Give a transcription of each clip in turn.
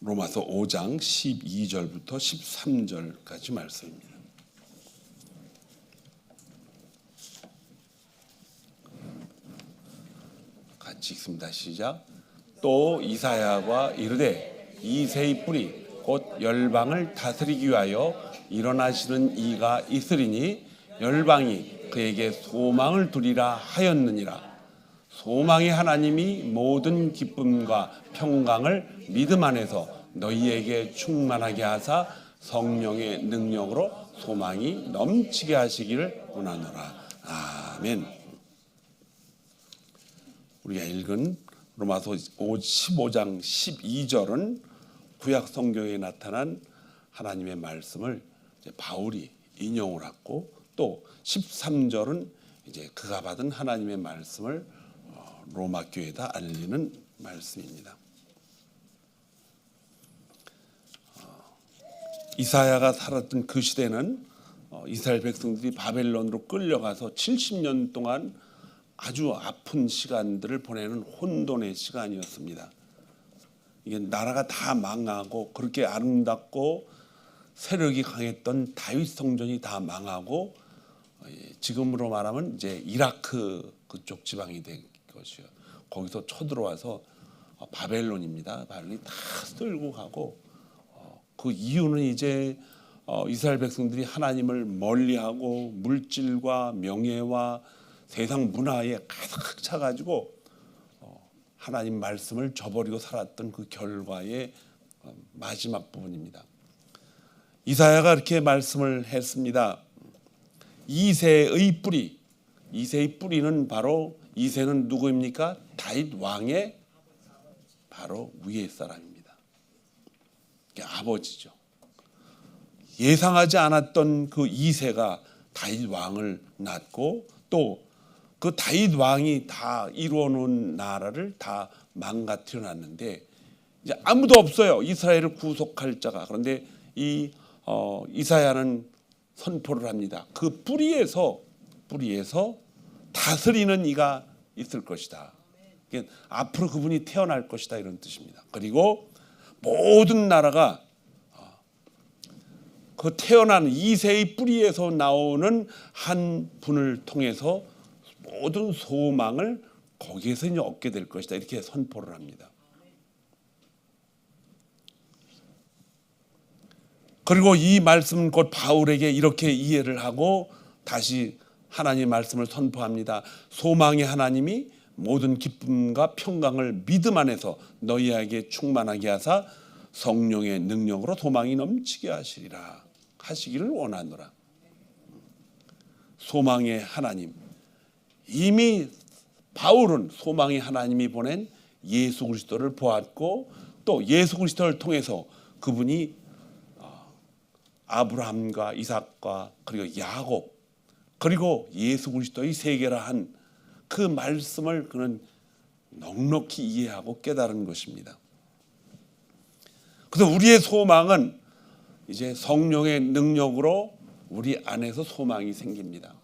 로마서 5장 12절부터 13절까지 말씀입니다. 같이 읽습니다. 시작. 또 이사야가 이르되 이새의 뿌리 곧 열방을 다스리기 위하여 일어나시는 이가 있으리니 열방이 그에게 소망을 두리라 하였느니라. 소망의 하나님이 모든 기쁨과 평강을 믿음 안에서 너희에게 충만하게 하사 성령의 능력으로 소망이 넘치게 하시기를 원하노라. 아멘. 우리가 읽은 로마서 15장 12절은 구약 성경에 나타난 하나님의 말씀을 이제 바울이 인용을 하고, 또 13절은 이제 그가 받은 하나님의 말씀을 로마 교회에다 알리는 말씀입니다. 이사야가 살았던 그 시대는 이스라엘 백성들이 바벨론으로 끌려가서 70년 동안 아주 아픈 시간들을 보내는 혼돈의 시간이었습니다. 이게 나라가 다 망하고, 그렇게 아름답고 세력이 강했던 다윗 성전이 다 망하고, 지금으로 말하면 이제 이라크 그쪽 지방이 된 것이요. 거기서 쳐들어와서 바벨론입니다. 바벨론이 다 쓸고 가고, 그 이유는 이제 이스라엘 백성들이 하나님을 멀리하고 물질과 명예와 세상 문화에 가득 차가지고 하나님 말씀을 저버리고 살았던 그 결과의 마지막 부분입니다. 이사야가 이렇게 말씀을 했습니다. 이새의 뿌리, 이새의 뿌리는 바로, 이새는 누구입니까? 다윗 왕의 바로 위의 사람입니다. 아버지죠. 예상하지 않았던 그 이새가 다윗 왕을 낳고, 또 그 다윗 왕이 다 이루어 놓은 나라를 다 망가뜨려 놨는데 이제 아무도 없어요. 이스라엘을 구속할 자가. 그런데 이사야는 선포를 합니다. 그 뿌리에서 다스리는 이가 있을 것이다. 앞으로 그분이 태어날 것이다, 이런 뜻입니다. 그리고 모든 나라가 그 태어난 이새의 뿌리에서 나오는 한 분을 통해서 모든 소망을 거기에서 이제 얻게 될 것이다, 이렇게 선포를 합니다. 그리고 이 말씀은 곧 바울에게 이렇게 이해를 하고 다시 하나님의 말씀을 선포합니다. 소망의 하나님이 모든 기쁨과 평강을 믿음 안에서 너희에게 충만하게 하사 성령의 능력으로 소망이 넘치게 하시기를 원하노라. 소망의 하나님, 이미 바울은 소망의 하나님이 보낸 예수 그리스도를 보았고, 또 예수 그리스도를 통해서 그분이 아브라함과 이삭과 그리고 야곱, 그리고 예수 그리스도의 세계라 한 그 말씀을 그는 넉넉히 이해하고 깨달은 것입니다. 그래서 우리의 소망은 이제 성령의 능력으로 우리 안에서 소망이 생깁니다.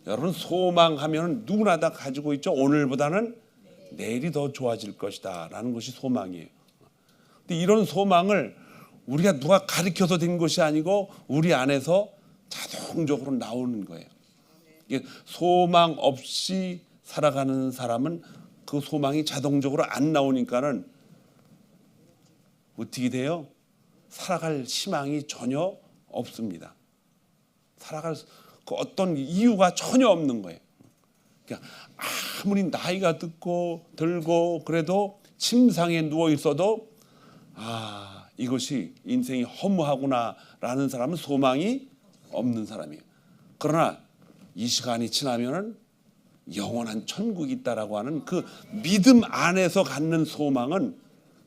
여러분, 소망하면 누구나 다 가지고 있죠. 오늘보다는 내일이 더 좋아질 것이다 라는 것이 소망이에요. 근데 이런 소망을 우리가 누가 가르쳐서 된 것이 아니고 우리 안에서 자동적으로 나오는 거예요. 소망 없이 살아가는 사람은 그 소망이 자동적으로 안 나오니까는 어떻게 돼요? 살아갈 희망이 전혀 없습니다. 살아갈 그 어떤 이유가 전혀 없는 거예요. 그러니까 아무리 나이가 들고 그래도 침상에 누워 있어도 이것이 인생이 허무하구나라는 사람은 소망이 없는 사람이에요. 그러나 이 시간이 지나면은 영원한 천국이 있다라고 하는 그 믿음 안에서 갖는 소망은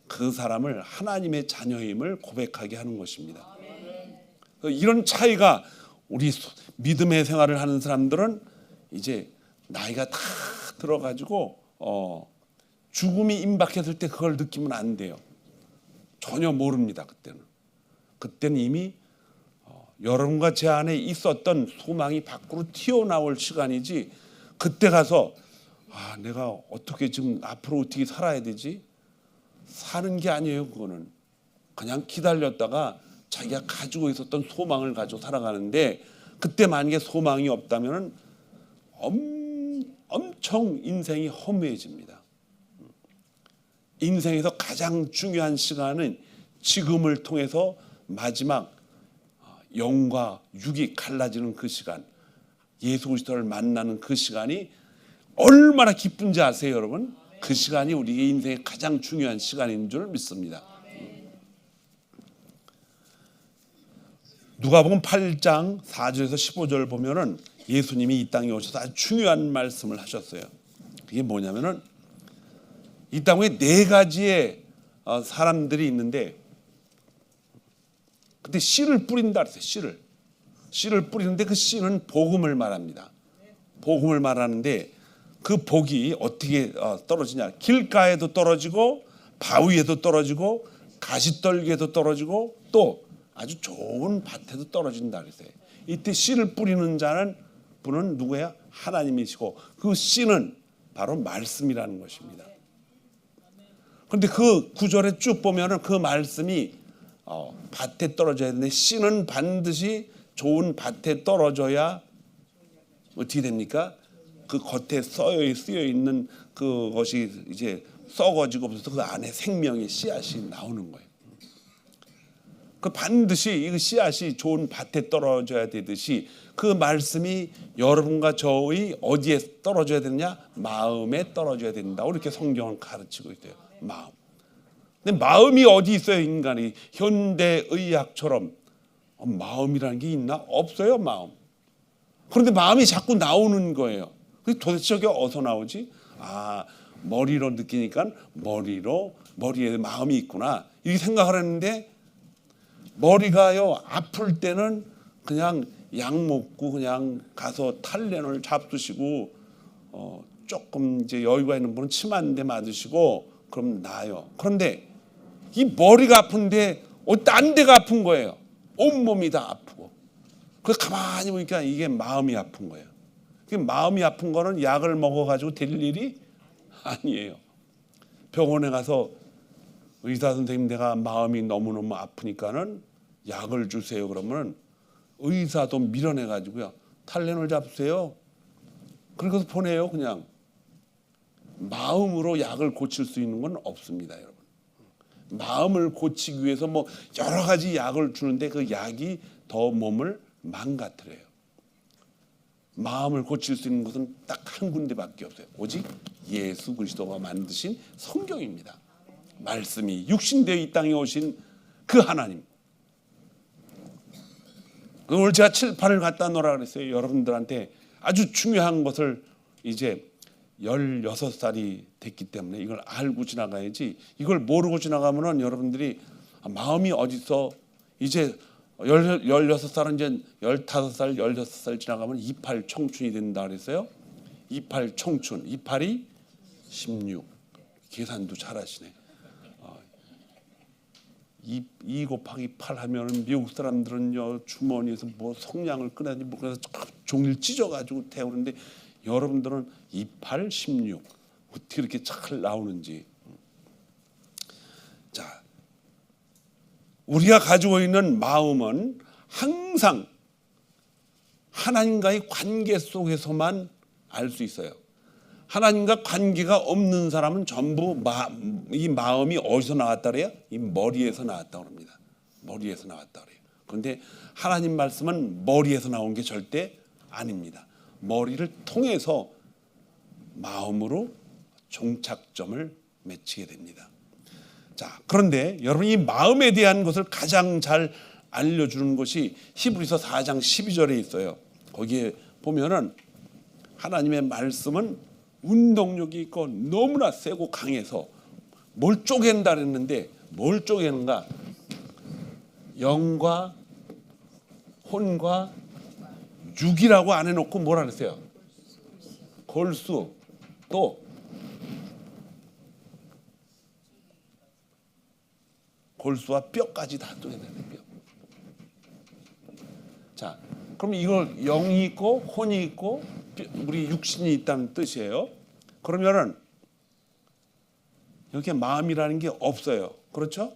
그 사람을 하나님의 자녀임을 고백하게 하는 것입니다. 이런 차이가, 우리 믿음의 생활을 하는 사람들은 이제 나이가 다 들어가지고 죽음이 임박했을 때 그걸 느끼면 안 돼요. 전혀 모릅니다. 그때는 이미 여러분과 제 안에 있었던 소망이 밖으로 튀어나올 시간이지, 그때 가서 내가 어떻게 지금 앞으로 어떻게 살아야 되지? 사는 게 아니에요. 그거는 그냥 기다렸다가 자기가 가지고 있었던 소망을 가지고 살아가는데, 그때 만약에 소망이 없다면 엄청 인생이 허무해집니다. 인생에서 가장 중요한 시간은 지금을 통해서 마지막 영과 육이 갈라지는 그 시간, 예수 그리스도를 만나는 그 시간이 얼마나 기쁜지 아세요, 여러분? 그 시간이 우리의 인생의 가장 중요한 시간인 줄 믿습니다. 누가복음 8장 4절에서 15절 보면은 예수님이 이 땅에 오셔서 아주 중요한 말씀을 하셨어요. 그게 뭐냐면은 이 땅에 네 가지의 사람들이 있는데, 그때 씨를 뿌린다 그랬어요. 씨를 뿌리는데 그 씨는 복음을 말합니다. 복음을 말하는데 그 복이 어떻게 떨어지냐? 길가에도 떨어지고 바위에도 떨어지고 가시떨기에도 떨어지고 또 아주 좋은 밭에도 떨어진다 그랬어요. 이때 씨를 뿌리는 분은 누구야? 하나님이시고 그 씨는 바로 말씀이라는 것입니다. 그런데 그 구절에 쭉 보면은 그 말씀이 밭에 떨어져야 되는데, 씨는 반드시 좋은 밭에 떨어져야 어떻게 됩니까? 그 겉에 쓰여 있는 그것이 이제 썩어지고 그 안에 생명의 씨앗이 나오는 거예요. 그 반드시 이 씨앗이 좋은 밭에 떨어져야 되듯이 그 말씀이 여러분과 저의 어디에 떨어져야 되느냐? 마음에 떨어져야 된다. 이렇게 성경은 가르치고 있어요. 마음. 근데 마음이 어디 있어요? 인간이 현대의학처럼 마음이라는 게 있나? 없어요, 마음. 그런데 마음이 자꾸 나오는 거예요. 도대체 저게 어디서 나오지? 머리로 느끼니까 머리에 마음이 있구나, 이렇게 생각을 했는데, 머리가요 아플 때는 그냥 약 먹고 그냥 가서 탈레놀 잡수시고 조금 이제 여유가 있는 분은 침 한 대 맞으시고 그럼 나아요. 그런데 이 머리가 아픈데 딴 데가 아픈 거예요. 온몸이 다 아프고. 그래서 가만히 보니까 이게 마음이 아픈 거예요. 마음이 아픈 거는 약을 먹어가지고 될 일이 아니에요. 병원에 가서 의사 선생님, 내가 마음이 너무너무 아프니까는 약을 주세요. 그러면 의사도 밀어내가지고요, 탈레놀 잡으세요. 그래서 보내요. 그냥 마음으로 약을 고칠 수 있는 건 없습니다, 여러분. 마음을 고치기 위해서 뭐 여러 가지 약을 주는데 그 약이 더 몸을 망가뜨려요. 마음을 고칠 수 있는 것은 딱 한 군데밖에 없어요. 오직 예수 그리스도가 만드신 성경입니다. 말씀이 육신되어 이 땅에 오신 그 하나님. 오늘 제가 칠판을 갖다 놓으라 그랬어요. 여러분들한테 아주 중요한 것을, 이제 16살이 됐기 때문에 이걸 알고 지나가야지, 이걸 모르고 지나가면은 여러분들이 마음이 어디서, 이제 16살은 이제 15살, 16살 지나가면 28 청춘이 된다 그랬어요. 28 청춘, 28이 16. 계산도 잘하시네. 2 곱하기 8 하면은 미국 사람들은요 주머니에서 뭐 성냥을 꺼내니 뭐 그래서 종이를 찢어가지고 태우는데, 여러분들은 28, 16 어떻게 이렇게 잘 나오는지. 자, 우리가 가지고 있는 마음은 항상 하나님과의 관계 속에서만 알 수 있어요. 하나님과 관계가 없는 사람은 전부 이 마음이 어디서 나왔다 그래요? 이 머리에서 나왔다 그럽니다. 머리에서 나왔다 그래요. 그런데 하나님 말씀은 머리에서 나온 게 절대 아닙니다. 머리를 통해서 마음으로 종착점을 맺히게 됩니다. 자, 그런데 여러분, 이 마음에 대한 것을 가장 잘 알려주는 것이 히브리서 4장 12절에 있어요. 거기에 보면은 하나님의 말씀은 운동력이 있고 너무나 세고 강해서 뭘 쪼갠다 그랬는데, 뭘 쪼개는가? 영과 혼과 육이라고 안 해놓고 뭐라 그랬어요? 골수, 또 골수와 뼈까지 다 쪼갠다는 뼈. 자, 그럼 이걸 영이 있고 혼이 있고 우리 육신이 있다는 뜻이에요. 그러면은 여기에 마음이라는 게 없어요. 그렇죠?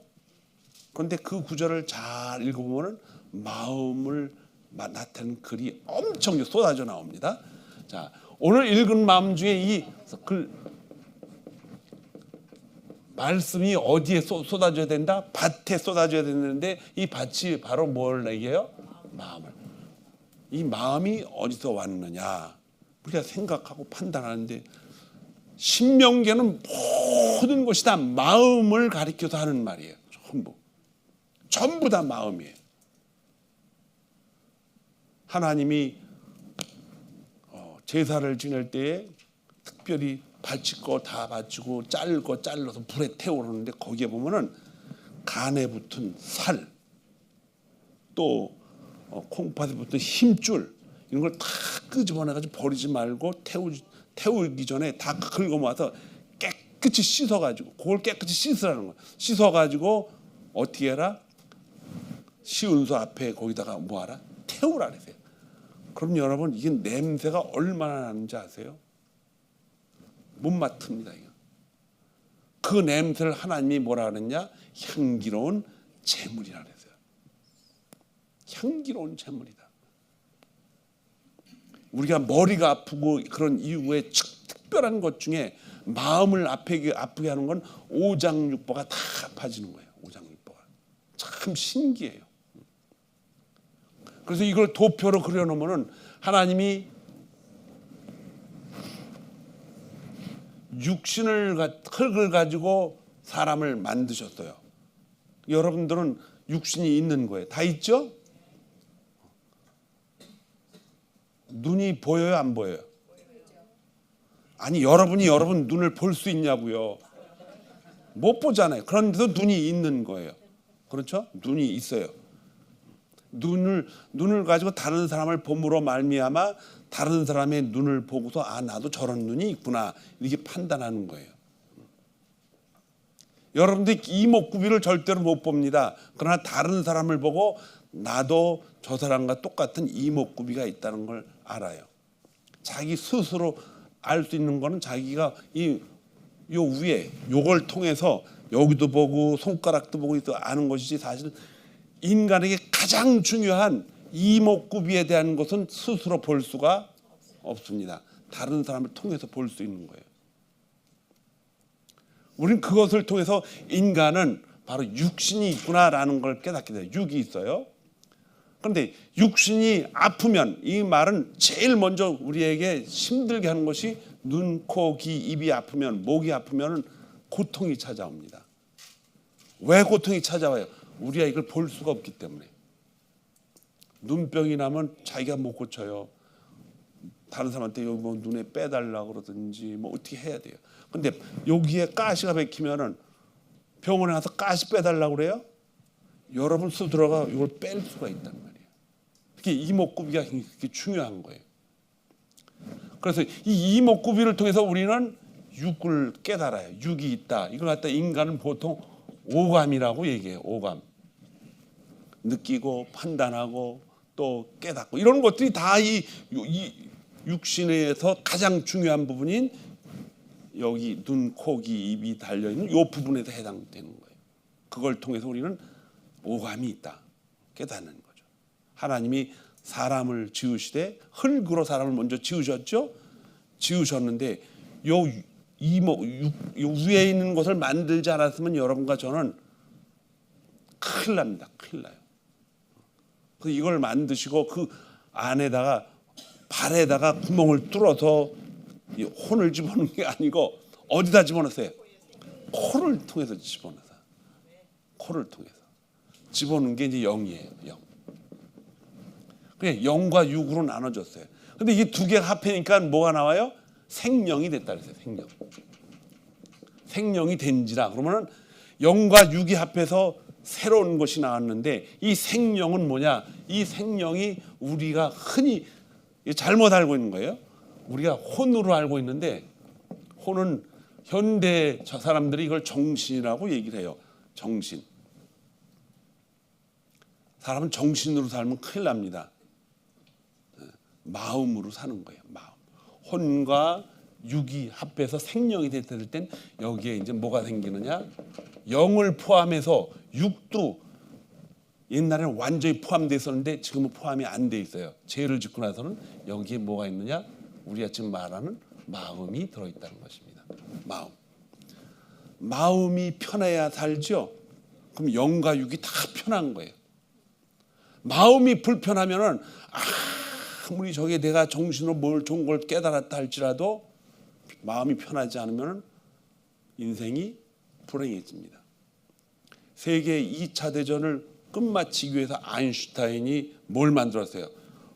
그런데 그 구절을 잘 읽어보면 마음을 나타내는 글이 엄청 쏟아져 나옵니다. 자, 오늘 읽은 마음 중에 이 말씀이 어디에 쏟아져야 된다? 밭에 쏟아져야 되는데 이 밭이 바로 뭘 얘기해요? 마음을. 이 마음이 어디서 왔느냐? 우리가 생각하고 판단하는데 신명기는 모든 것이 다 마음을 가리켜서 하는 말이에요. 전부 다 마음이에요. 하나님이 제사를 지낼 때에 특별히 바칠 거 다 바치고 자를 거 잘라서 불에 태우는데 거기에 보면은 간에 붙은 살, 또 콩팥에 붙은 힘줄 이런 걸 다 끄집어내가지고 버리지 말고 태우기 전에 다 긁어 모아서 깨끗이 씻어가지고 그걸 깨끗이 씻으라는 거예요. 씻어가지고 어떻게 해라? 시운수 앞에 거기다가 뭐하라? 태우라 그랬어요. 그럼 여러분 이게 냄새가 얼마나 나는지 아세요? 못 맡습니다. 이거. 그 냄새를 하나님이 뭐라 그랬냐? 향기로운 제물이라 그랬어요. 향기로운 제물이다. 우리가 머리가 아프고 그런 이유에 특별한 것 중에 마음을 아프게 하는 건 오장육부가 다 아파지는 거예요. 오장육부가. 참 신기해요. 그래서 이걸 도표로 그려놓으면 하나님이 흙을 가지고 사람을 만드셨어요. 여러분들은 육신이 있는 거예요. 다 있죠? 눈이 보여요, 안 보여요? 아니, 여러분이 여러분 눈을 볼 수 있냐고요? 못 보잖아요. 그런데도 눈이 있는 거예요. 그렇죠? 눈이 있어요. 눈을 가지고 다른 사람을 봄으로 말미암아 다른 사람의 눈을 보고서 아 나도 저런 눈이 있구나 이렇게 판단하는 거예요. 여러분들 이목구비를 절대로 못 봅니다. 그러나 다른 사람을 보고 나도 저 사람과 똑같은 이목구비가 있다는 걸 알아요. 자기 스스로 알 수 있는 거는 자기가 요 위에 요걸 통해서 여기도 보고 손가락도 보고 아는 것이지 사실 인간에게 가장 중요한 이목구비에 대한 것은 스스로 볼 수가 없습니다. 다른 사람을 통해서 볼 수 있는 거예요. 우리는 그것을 통해서 인간은 바로 육신이 있구나라는 걸 깨닫게 돼요. 육이 있어요. 그런데 육신이 아프면 이 말은 제일 먼저 우리에게 힘들게 하는 것이 눈, 코, 귀, 입이 아프면 목이 아프면 고통이 찾아옵니다. 왜 고통이 찾아와요? 우리가 이걸 볼 수가 없기 때문에. 눈병이 나면 자기가 못 고쳐요. 다른 사람한테 여기 뭐 눈에 빼달라고 그러든지 뭐 어떻게 해야 돼요. 근데 여기에 가시가 박히면은 병원에 가서 가시 빼달라고 그래요. 여러분 스스로가 이걸 뺄 수가 있단 말이에요. 특히 이목구비가 그렇게 중요한 거예요. 그래서 이 이목구비를 통해서 우리는 육을 깨달아요. 육이 있다. 이걸 갖다 인간은 보통 오감이라고 얘기해요. 오감. 느끼고 판단하고 또 깨닫고 이런 것들이 다 이 육신에서 가장 중요한 부분인 여기 눈, 코, 귀, 입이 달려있는 이 부분에서 해당되는 거예요. 그걸 통해서 우리는 오감이 있다. 깨닫는 거죠. 하나님이 사람을 지으시되 흙으로 사람을 먼저 지으셨죠. 지으셨는데 요 위에 있는 것을 만들지 않았으면 여러분과 저는 큰일 납니다. 큰일 나요. 그래서 이걸 만드시고 그 안에다가 발에다가 구멍을 뚫어서 혼을 집어넣는 게 아니고 어디다 집어넣었어요? 코를 통해서 집어넣어서. 코를 통해서 집어넣는 게 이제 영이에요. 영. 그래 영과 육으로 나눠졌어요. 근데 이게 두 개가 합해니까 뭐가 나와요? 생명이 됐다 그랬어요. 생명. 생명이 된지라 그러면은 영과 육이 합해서 새로운 것이 나왔는데 이 생명은 뭐냐? 이 생명이 우리가 흔히 잘못 알고 있는 거예요. 우리가 혼으로 알고 있는데 혼은 현대 저 사람들이 이걸 정신이라고 얘기를 해요. 정신. 사람은 정신으로 살면 큰일 납니다. 마음으로 사는 거예요. 마음. 혼과 육이 합해서 생명이 됐을 땐 여기에 이제 뭐가 생기느냐? 영을 포함해서 육도 옛날에는 완전히 포함되어 있었는데 지금은 포함이 안 돼 있어요. 죄를 짓고 나서는 여기에 뭐가 있느냐? 우리가 지금 말하는 마음이 들어있다는 것입니다. 마음이 편해야 살죠. 그럼 영과 육이 다 편한 거예요. 마음이 불편하면은 아무리 저게 내가 정신으로 뭘 좋은 걸 깨달았다 할지라도 마음이 편하지 않으면 인생이 불행해집니다. 세계 2차 대전을 끝마치기 위해서 아인슈타인이 뭘 만들었어요?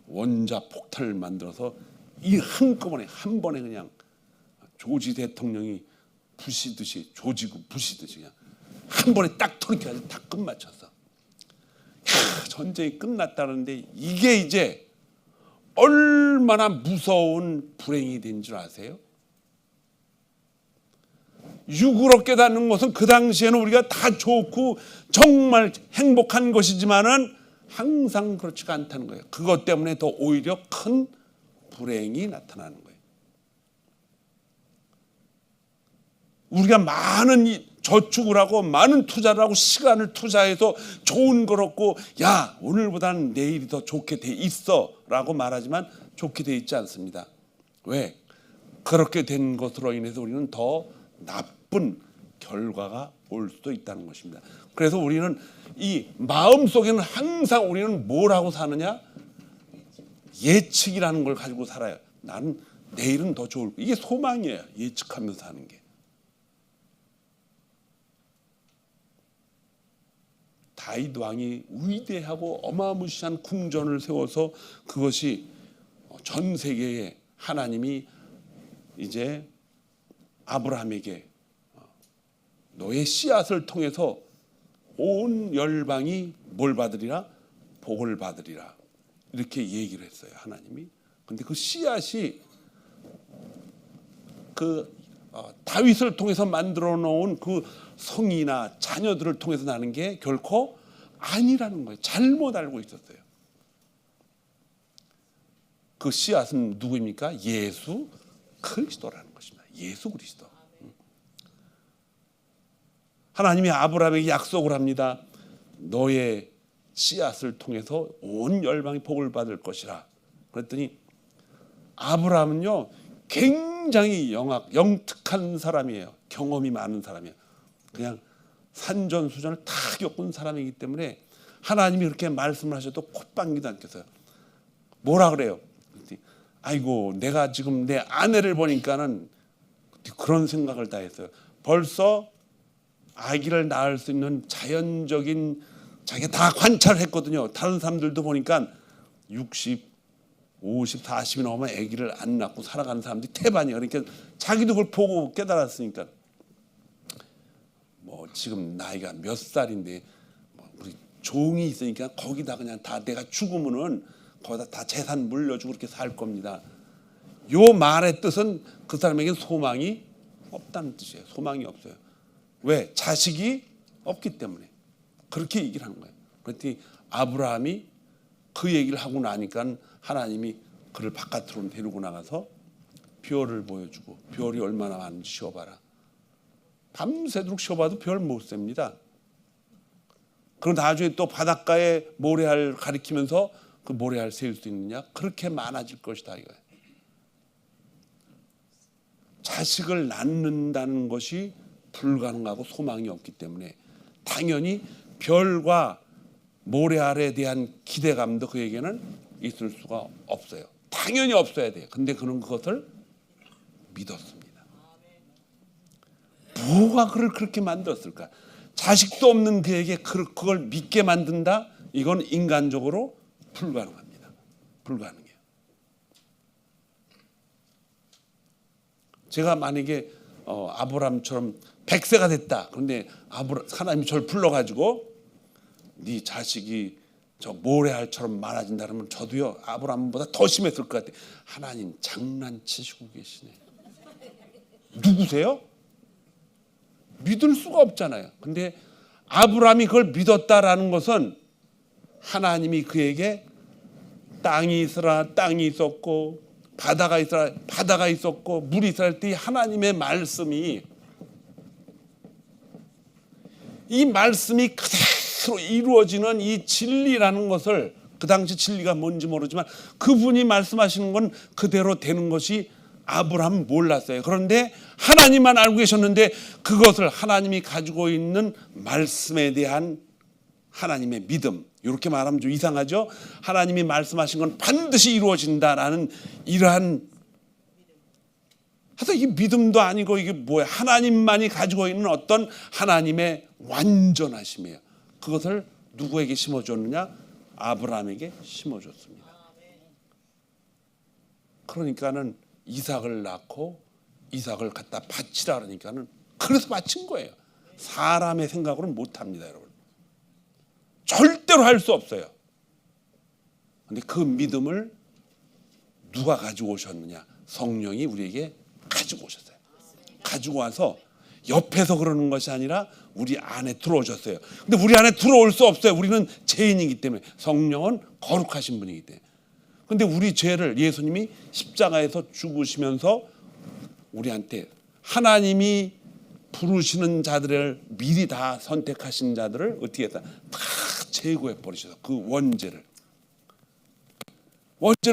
원자 폭탄을 만들어서 이 한꺼번에 한 번에 그냥 조지 대통령이 부시듯이 조지고 부시듯이 그냥 한 번에 딱 터뜨려서 다 끝마쳤어. 전쟁이 끝났다는데 이게 이제 얼마나 무서운 불행이 된 줄 아세요? 육으로 깨닫는 것은 그 당시에는 우리가 다 좋고 정말 행복한 것이지만은 항상 그렇지가 않다는 거예요. 그것 때문에 더 오히려 큰 불행이 나타나는 거예요. 우리가 많은 저축을 하고 많은 투자를 하고 시간을 투자해서 좋은 걸 얻고 야 오늘보다는 내일이 더 좋게 돼 있어 라고 말하지만 좋게 돼 있지 않습니다. 왜? 그렇게 된 것으로 인해서 우리는 더 나쁜 결과가 올 수도 있다는 것입니다. 그래서 우리는 이 마음속에는 항상 우리는 뭘 하고 사느냐? 예측이라는 걸 가지고 살아요. 나는 내일은 더 좋을 거야. 이게 소망이에요. 예측하면서 사는 게. 다윗 왕이 위대하고 어마무시한 궁전을 세워서 그것이 전 세계에 하나님이 이제 아브라함에게 너의 씨앗을 통해서 온 열방이 뭘 받으리라? 복을 받으리라. 이렇게 얘기를 했어요. 하나님이. 근데 그 씨앗이 다윗을 통해서 만들어 놓은 그 성이나 자녀들을 통해서 나는 게 결코 아니라는 거예요. 잘못 알고 있었어요. 그 씨앗은 누구입니까? 예수 그리스도라는 것입니다. 예수 그리스도. 하나님이 아브라함에게 약속을 합니다. 너의 씨앗을 통해서 온 열방이 복을 받을 것이라. 그랬더니 아브라함은요 굉장히 영특한 사람이에요. 경험이 많은 사람이에요. 그냥 산전수전을 다 겪은 사람이기 때문에 하나님이 그렇게 말씀을 하셔도 콧방귀도 안 꼈어요. 뭐라 그래요? 아이고 내가 지금 내 아내를 보니까는 그런 생각을 다 했어요. 벌써 아기를 낳을 수 있는 자연적인 자기가 다 관찰했거든요. 다른 사람들도 보니까 60, 50, 40이 넘으면 아기를 안 낳고 살아가는 사람들이 태반이에요. 그러니까 자기도 그걸 보고 깨달았으니까 뭐 지금 나이가 몇 살인데 우리 종이 있으니까 거기다 그냥 다 내가 죽으면은 거기다 다 재산 물려주고 그렇게 살 겁니다. 요 말의 뜻은 그 사람에게는 소망이 없다는 뜻이에요. 소망이 없어요. 왜? 자식이 없기 때문에 그렇게 얘기를 하는 거예요. 그랬더니 아브라함이 그 얘기를 하고 나니까 하나님이 그를 바깥으로 데리고 나가서 별을 보여주고 별이 얼마나 많은지 쉬어봐라. 밤새도록 쉬어봐도 별 못 셉니다. 그럼 나중에 또 바닷가에 모래알 가리키면서 그 모래알 세울 수 있느냐? 그렇게 많아질 것이다 이거예요. 자식을 낳는다는 것이 불가능하고 소망이 없기 때문에 당연히 별과 모래알에 대한 기대감도 그에게는 있을 수가 없어요. 당연히 없어야 돼요. 근데 그는 그것을 믿었습니다. 뭐가 그를 그렇게 만들었을까? 자식도 없는 그에게 그걸 믿게 만든다? 이건 인간적으로 불가능합니다. 불가능해요. 제가 만약에 아브라함처럼 100세가 됐다. 그런데 하나님이 저를 불러가지고 네 자식이 저 모래알처럼 많아진다 그러면 저도요 아브라함보다 더 심했을 것 같아요. 하나님 장난치시고 계시네. 누구세요? 믿을 수가 없잖아요. 근데 아브라함이 그걸 믿었다라는 것은 하나님이 그에게 땅이 있으라 땅이 있었고 바다가 있으라 바다가 있었고 물이 있으라 할 때 하나님의 말씀이 이 말씀이 그대로 값으로 이루어지는 이 진리라는 것을, 그 당시 진리가 뭔지 모르지만 그분이 말씀하시는 건 그대로 되는 것이 아브라함은 몰랐어요. 그런데 하나님만 알고 계셨는데 그것을 하나님이 가지고 있는 말씀에 대한 하나님의 믿음, 이렇게 말하면 좀 이상하죠. 하나님이 말씀하신 건 반드시 이루어진다라는 이러한, 하여튼 이 믿음도 아니고 이게 뭐야, 하나님만이 가지고 있는 어떤 하나님의 완전하심이에요. 그것을 누구에게 심어줬느냐? 아브라함에게 심어줬습니다. 그러니까는 이삭을 낳고 이삭을 갖다 바치라 그러니까는 그래서 바친 거예요. 사람의 생각으로는 못합니다, 여러분. 절대로 할 수 없어요. 그런데 그 믿음을 누가 가지고 오셨느냐? 성령이 우리에게 가지고 오셨어요. 가지고 와서 옆에서 그러는 것이 아니라 우리 안에 들어오셨어요. 근데 우리 안에 들어올 수 없어요. 우리는 죄인이기 때문에. 성령은 거룩하신 분이기 때문에. 근데 우리 죄를 예수님이 십자가에서 죽으시면서 우리한테 하나님이 부르시는 자들을 미리 다 선택하신 자들을 어떻게 했다? 다 제거해 버리셔서 그 원죄를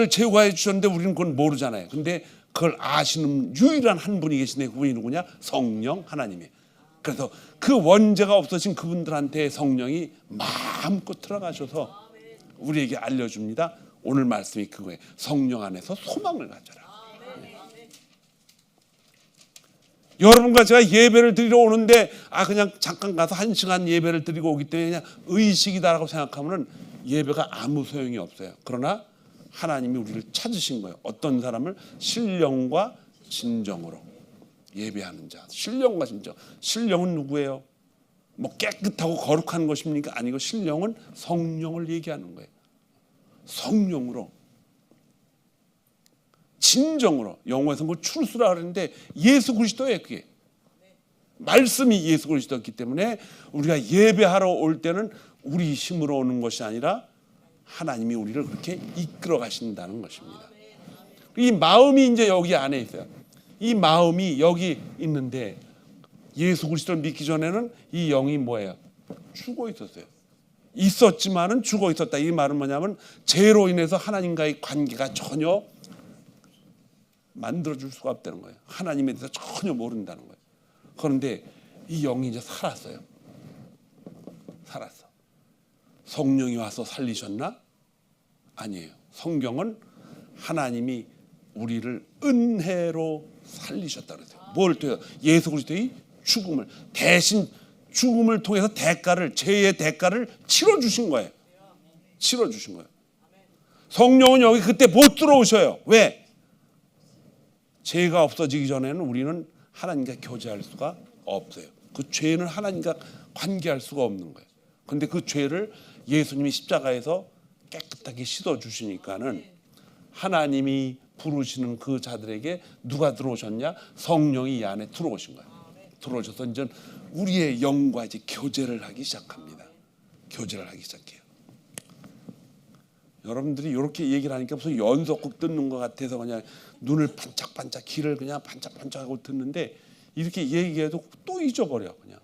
제거해 주셨는데 우리는 그건 모르잖아요. 근데 그걸 아시는 유일한 한 분이 계시네. 그분이 누구냐? 성령 하나님이. 그래서 그 원죄가 없어진 그분들한테 성령이 마음껏 들어가셔서 우리에게 알려줍니다. 오늘 말씀이 그거예요. 성령 안에서 소망을 가져라. 여러분과 제가 예배를 드리러 오는데 그냥 잠깐 가서 1시간 예배를 드리고 오기 때문에 그냥 의식이다라고 생각하면 예배가 아무 소용이 없어요. 그러나 하나님이 우리를 찾으신 거예요. 어떤 사람을 신령과 진정으로 예배하는 자. 신령과 진정. 신령은 누구예요? 뭐 깨끗하고 거룩한 것입니까? 아니고 신령은 성령을 얘기하는 거예요. 성령으로, 진정으로. 영어에서 뭐 출수라 그러는데 예수 그리스도예요. 그게 말씀이 예수 그리스도였기 때문에 우리가 예배하러 올 때는 우리 힘으로 오는 것이 아니라 하나님이 우리를 그렇게 이끌어 가신다는 것입니다. 이 마음이 이제 여기 안에 있어요. 이 마음이 여기 있는데 예수 그리스도를 믿기 전에는 이 영이 뭐예요? 죽어 있었어요. 있었지만은 죽어 있었다. 이 말은 뭐냐면 죄로 인해서 하나님과의 관계가 전혀 만들어줄 수가 없다는 거예요. 하나님에 대해서 전혀 모른다는 거예요. 그런데 이 영이 이제 살았어요. 살았어. 성령이 와서 살리셨나? 아니에요. 성경은 하나님이 우리를 은혜로 살리셨다 그랬어요. 뭘 통해서? 예수 그리스도의 죽음을, 대신 죽음을 통해서 대가를, 죄의 대가를 치러주신 거예요. 치러주신 거예요. 성령은 여기 그때 못 들어오셔요. 왜? 죄가 없어지기 전에는 우리는 하나님과 교제할 수가 없어요. 그 죄는 하나님과 관계할 수가 없는 거예요. 그런데 그 죄를 예수님이 십자가에서 깨끗하게 씻어주시니까는 하나님이 부르시는 그 자들에게 누가 들어오셨냐? 성령이 이 안에 들어오신 거예요. 들어오셔서 이제 우리의 영과 이제 교제를 하기 시작합니다. 교제를 하기 시작해요. 여러분들이 이렇게 얘기를 하니까 무슨 연속극 듣는 것 같아서 그냥 눈을 반짝반짝, 귀를 그냥 반짝반짝하고 듣는데 이렇게 얘기해도 또 잊어버려. 그냥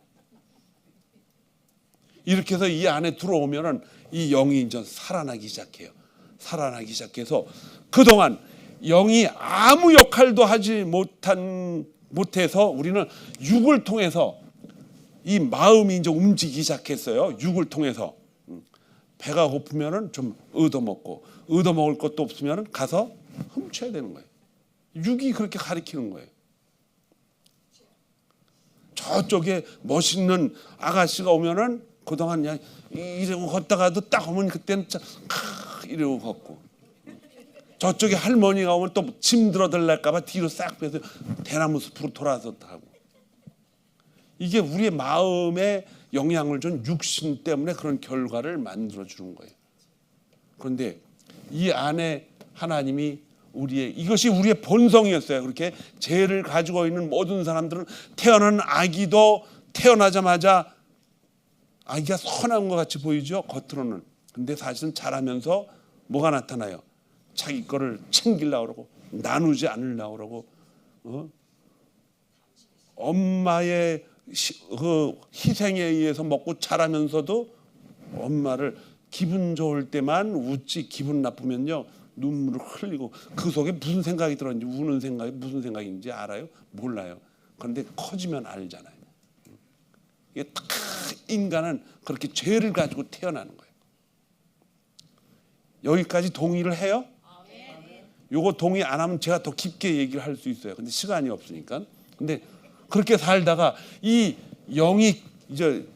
이렇게 해서 이 안에 들어오면은 이 영이 이제 살아나기 시작해요. 살아나기 시작해서 그동안 영이 아무 역할도 하지 못해서 우리는 육을 통해서 이 마음이 이제 움직이기 시작했어요. 육을 통해서. 배가 고프면은 좀 얻어먹고, 얻어먹을 것도 없으면은 가서 훔쳐야 되는 거예요. 육이 그렇게 가리키는 거예요. 저쪽에 멋있는 아가씨가 오면은 그동안 그냥 이러고 걷다가도 딱 오면 그때는 이러고 걷고, 저쪽에 할머니가 오면 또 짐 들어들랄까봐 뒤로 싹 빼서 대나무 숲으로 돌아서 타고. 이게 우리의 마음에 영향을 준 육신 때문에 그런 결과를 만들어 주는 거예요. 그런데 이 안에 하나님이 이것이 우리의 본성이었어요. 그렇게 죄를 가지고 있는 모든 사람들은 태어난 아기도 태어나자마자 아기가 선한 것 같이 보이죠, 겉으로는. 근데 사실은 자라면서 뭐가 나타나요? 자기 거를 챙기려고 그러고 나누지 않으려고 그러고 엄마의 그 희생에 의해서 먹고 자라면서도 엄마를 기분 좋을 때만 웃지 기분 나쁘면요 눈물을 흘리고 그 속에 무슨 생각이 들었는지 우는 생각이 무슨 생각인지 알아요? 몰라요. 그런데 커지면 알잖아요. 이게 딱 인간은 그렇게 죄를 가지고 태어나는 거예요. 여기까지 동의를 해요? 요거 동의 안 하면 제가 더 깊게 얘기를 할 수 있어요. 근데 시간이 없으니까. 근데 그렇게 살다가 이 영이 이제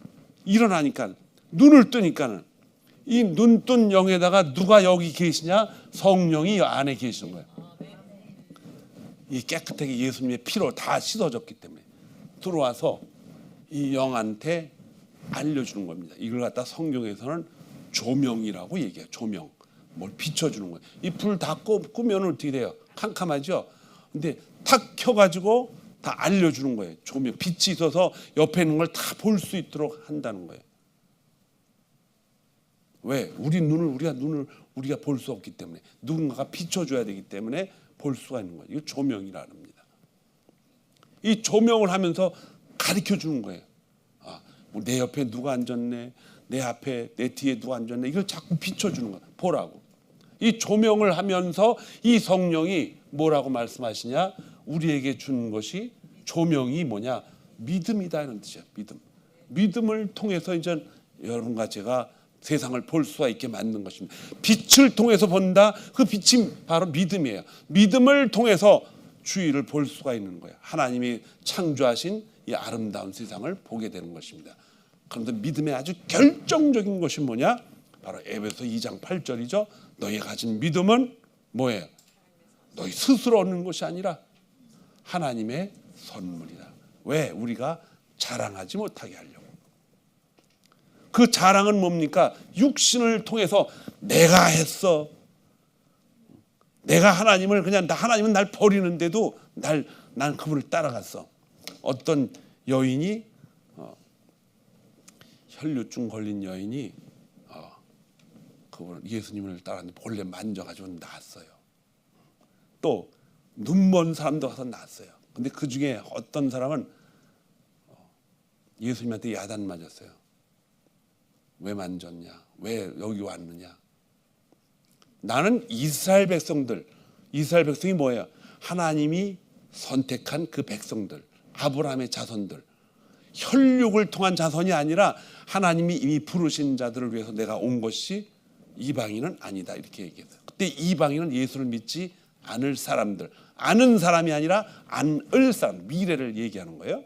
일어나니까 눈을 뜨니까는 이 눈뜬 영에다가 누가 여기 계시냐? 성령이 안에 계시는 거예요. 이 깨끗하게 예수님의 피로 다 씻어졌기 때문에 들어와서 이 영한테 알려주는 겁니다. 이걸 갖다 성경에서는 조명이라고 얘기해요. 조명. 뭘 비춰주는 거예요. 이 불 다 끄면 어떻게 돼요? 캄캄하죠? 근데 탁 켜가지고 다 알려주는 거예요. 조명. 빛이 있어서 옆에 있는 걸 다 볼 수 있도록 한다는 거예요. 왜? 우리가 볼 수 없기 때문에 누군가가 비춰줘야 되기 때문에 볼 수가 있는 거예요. 이거 조명이라 합니다. 이 조명을 하면서 가르쳐 주는 거예요. 내 옆에 누가 앉았네, 내 앞에 내 뒤에 누가 앉았네, 이걸 자꾸 비춰주는 거예요. 보라고. 이 조명을 하면서 이 성령이 뭐라고 말씀하시냐? 우리에게 주는 것이 조명이 뭐냐? 믿음이다 이런 뜻이야. 믿음을 통해서 이제 여러분과 제가 세상을 볼 수가 있게 만든 것입니다. 빛을 통해서 본다. 그 빛이 바로 믿음이에요. 믿음을 통해서 주위를 볼 수가 있는 거예요. 하나님이 창조하신 이 아름다운 세상을 보게 되는 것입니다. 그런데 믿음의 아주 결정적인 것이 뭐냐? 바로 에베소 2장 8절이죠. 너희 가진 믿음은 뭐예요? 너희 스스로 얻는 것이 아니라 하나님의 선물이다. 왜? 우리가 자랑하지 못하게 하려고. 그 자랑은 뭡니까? 육신을 통해서 내가 했어. 내가 하나님을 그냥 하나님은 날 버리는데도 난 그분을 따라갔어. 어떤 여인이 혈류증 걸린 여인이 그분 예수님을 따라갔는데 본래 만져가지고 나았어요. 또 눈먼 사람도 가서 나았어요. 근데 그 중에 어떤 사람은 예수님한테 야단 맞았어요. 왜 만졌냐? 왜 여기 왔느냐? 나는 이스라엘 백성이 뭐예요? 하나님이 선택한 그 백성들, 아브라함의 자손들, 혈육을 통한 자손이 아니라 하나님이 이미 부르신 자들을 위해서 내가 온 것이 이방인은 아니다 이렇게 얘기했어요. 그때 이방인은 예수를 믿지 않을 사람들, 아는 사람이 아니라 안을 사람, 미래를 얘기하는 거예요.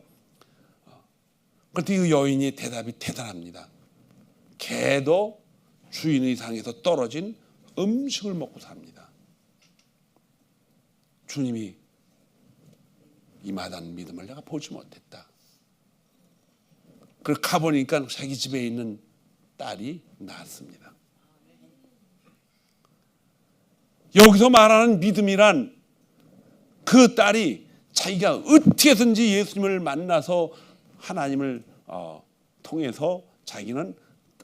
그런데 이 여인의 대답이 대단합니다. 개도 주인의 상에서 떨어진 음식을 먹고 삽니다. 주님이 이마다한 믿음을 내가 보지 못했다. 그래서 가보니까 자기 집에 있는 딸이 낳았습니다. 여기서 말하는 믿음이란 그 딸이 자기가 어떻게 해서든지 예수님을 만나서 하나님을 통해서 자기는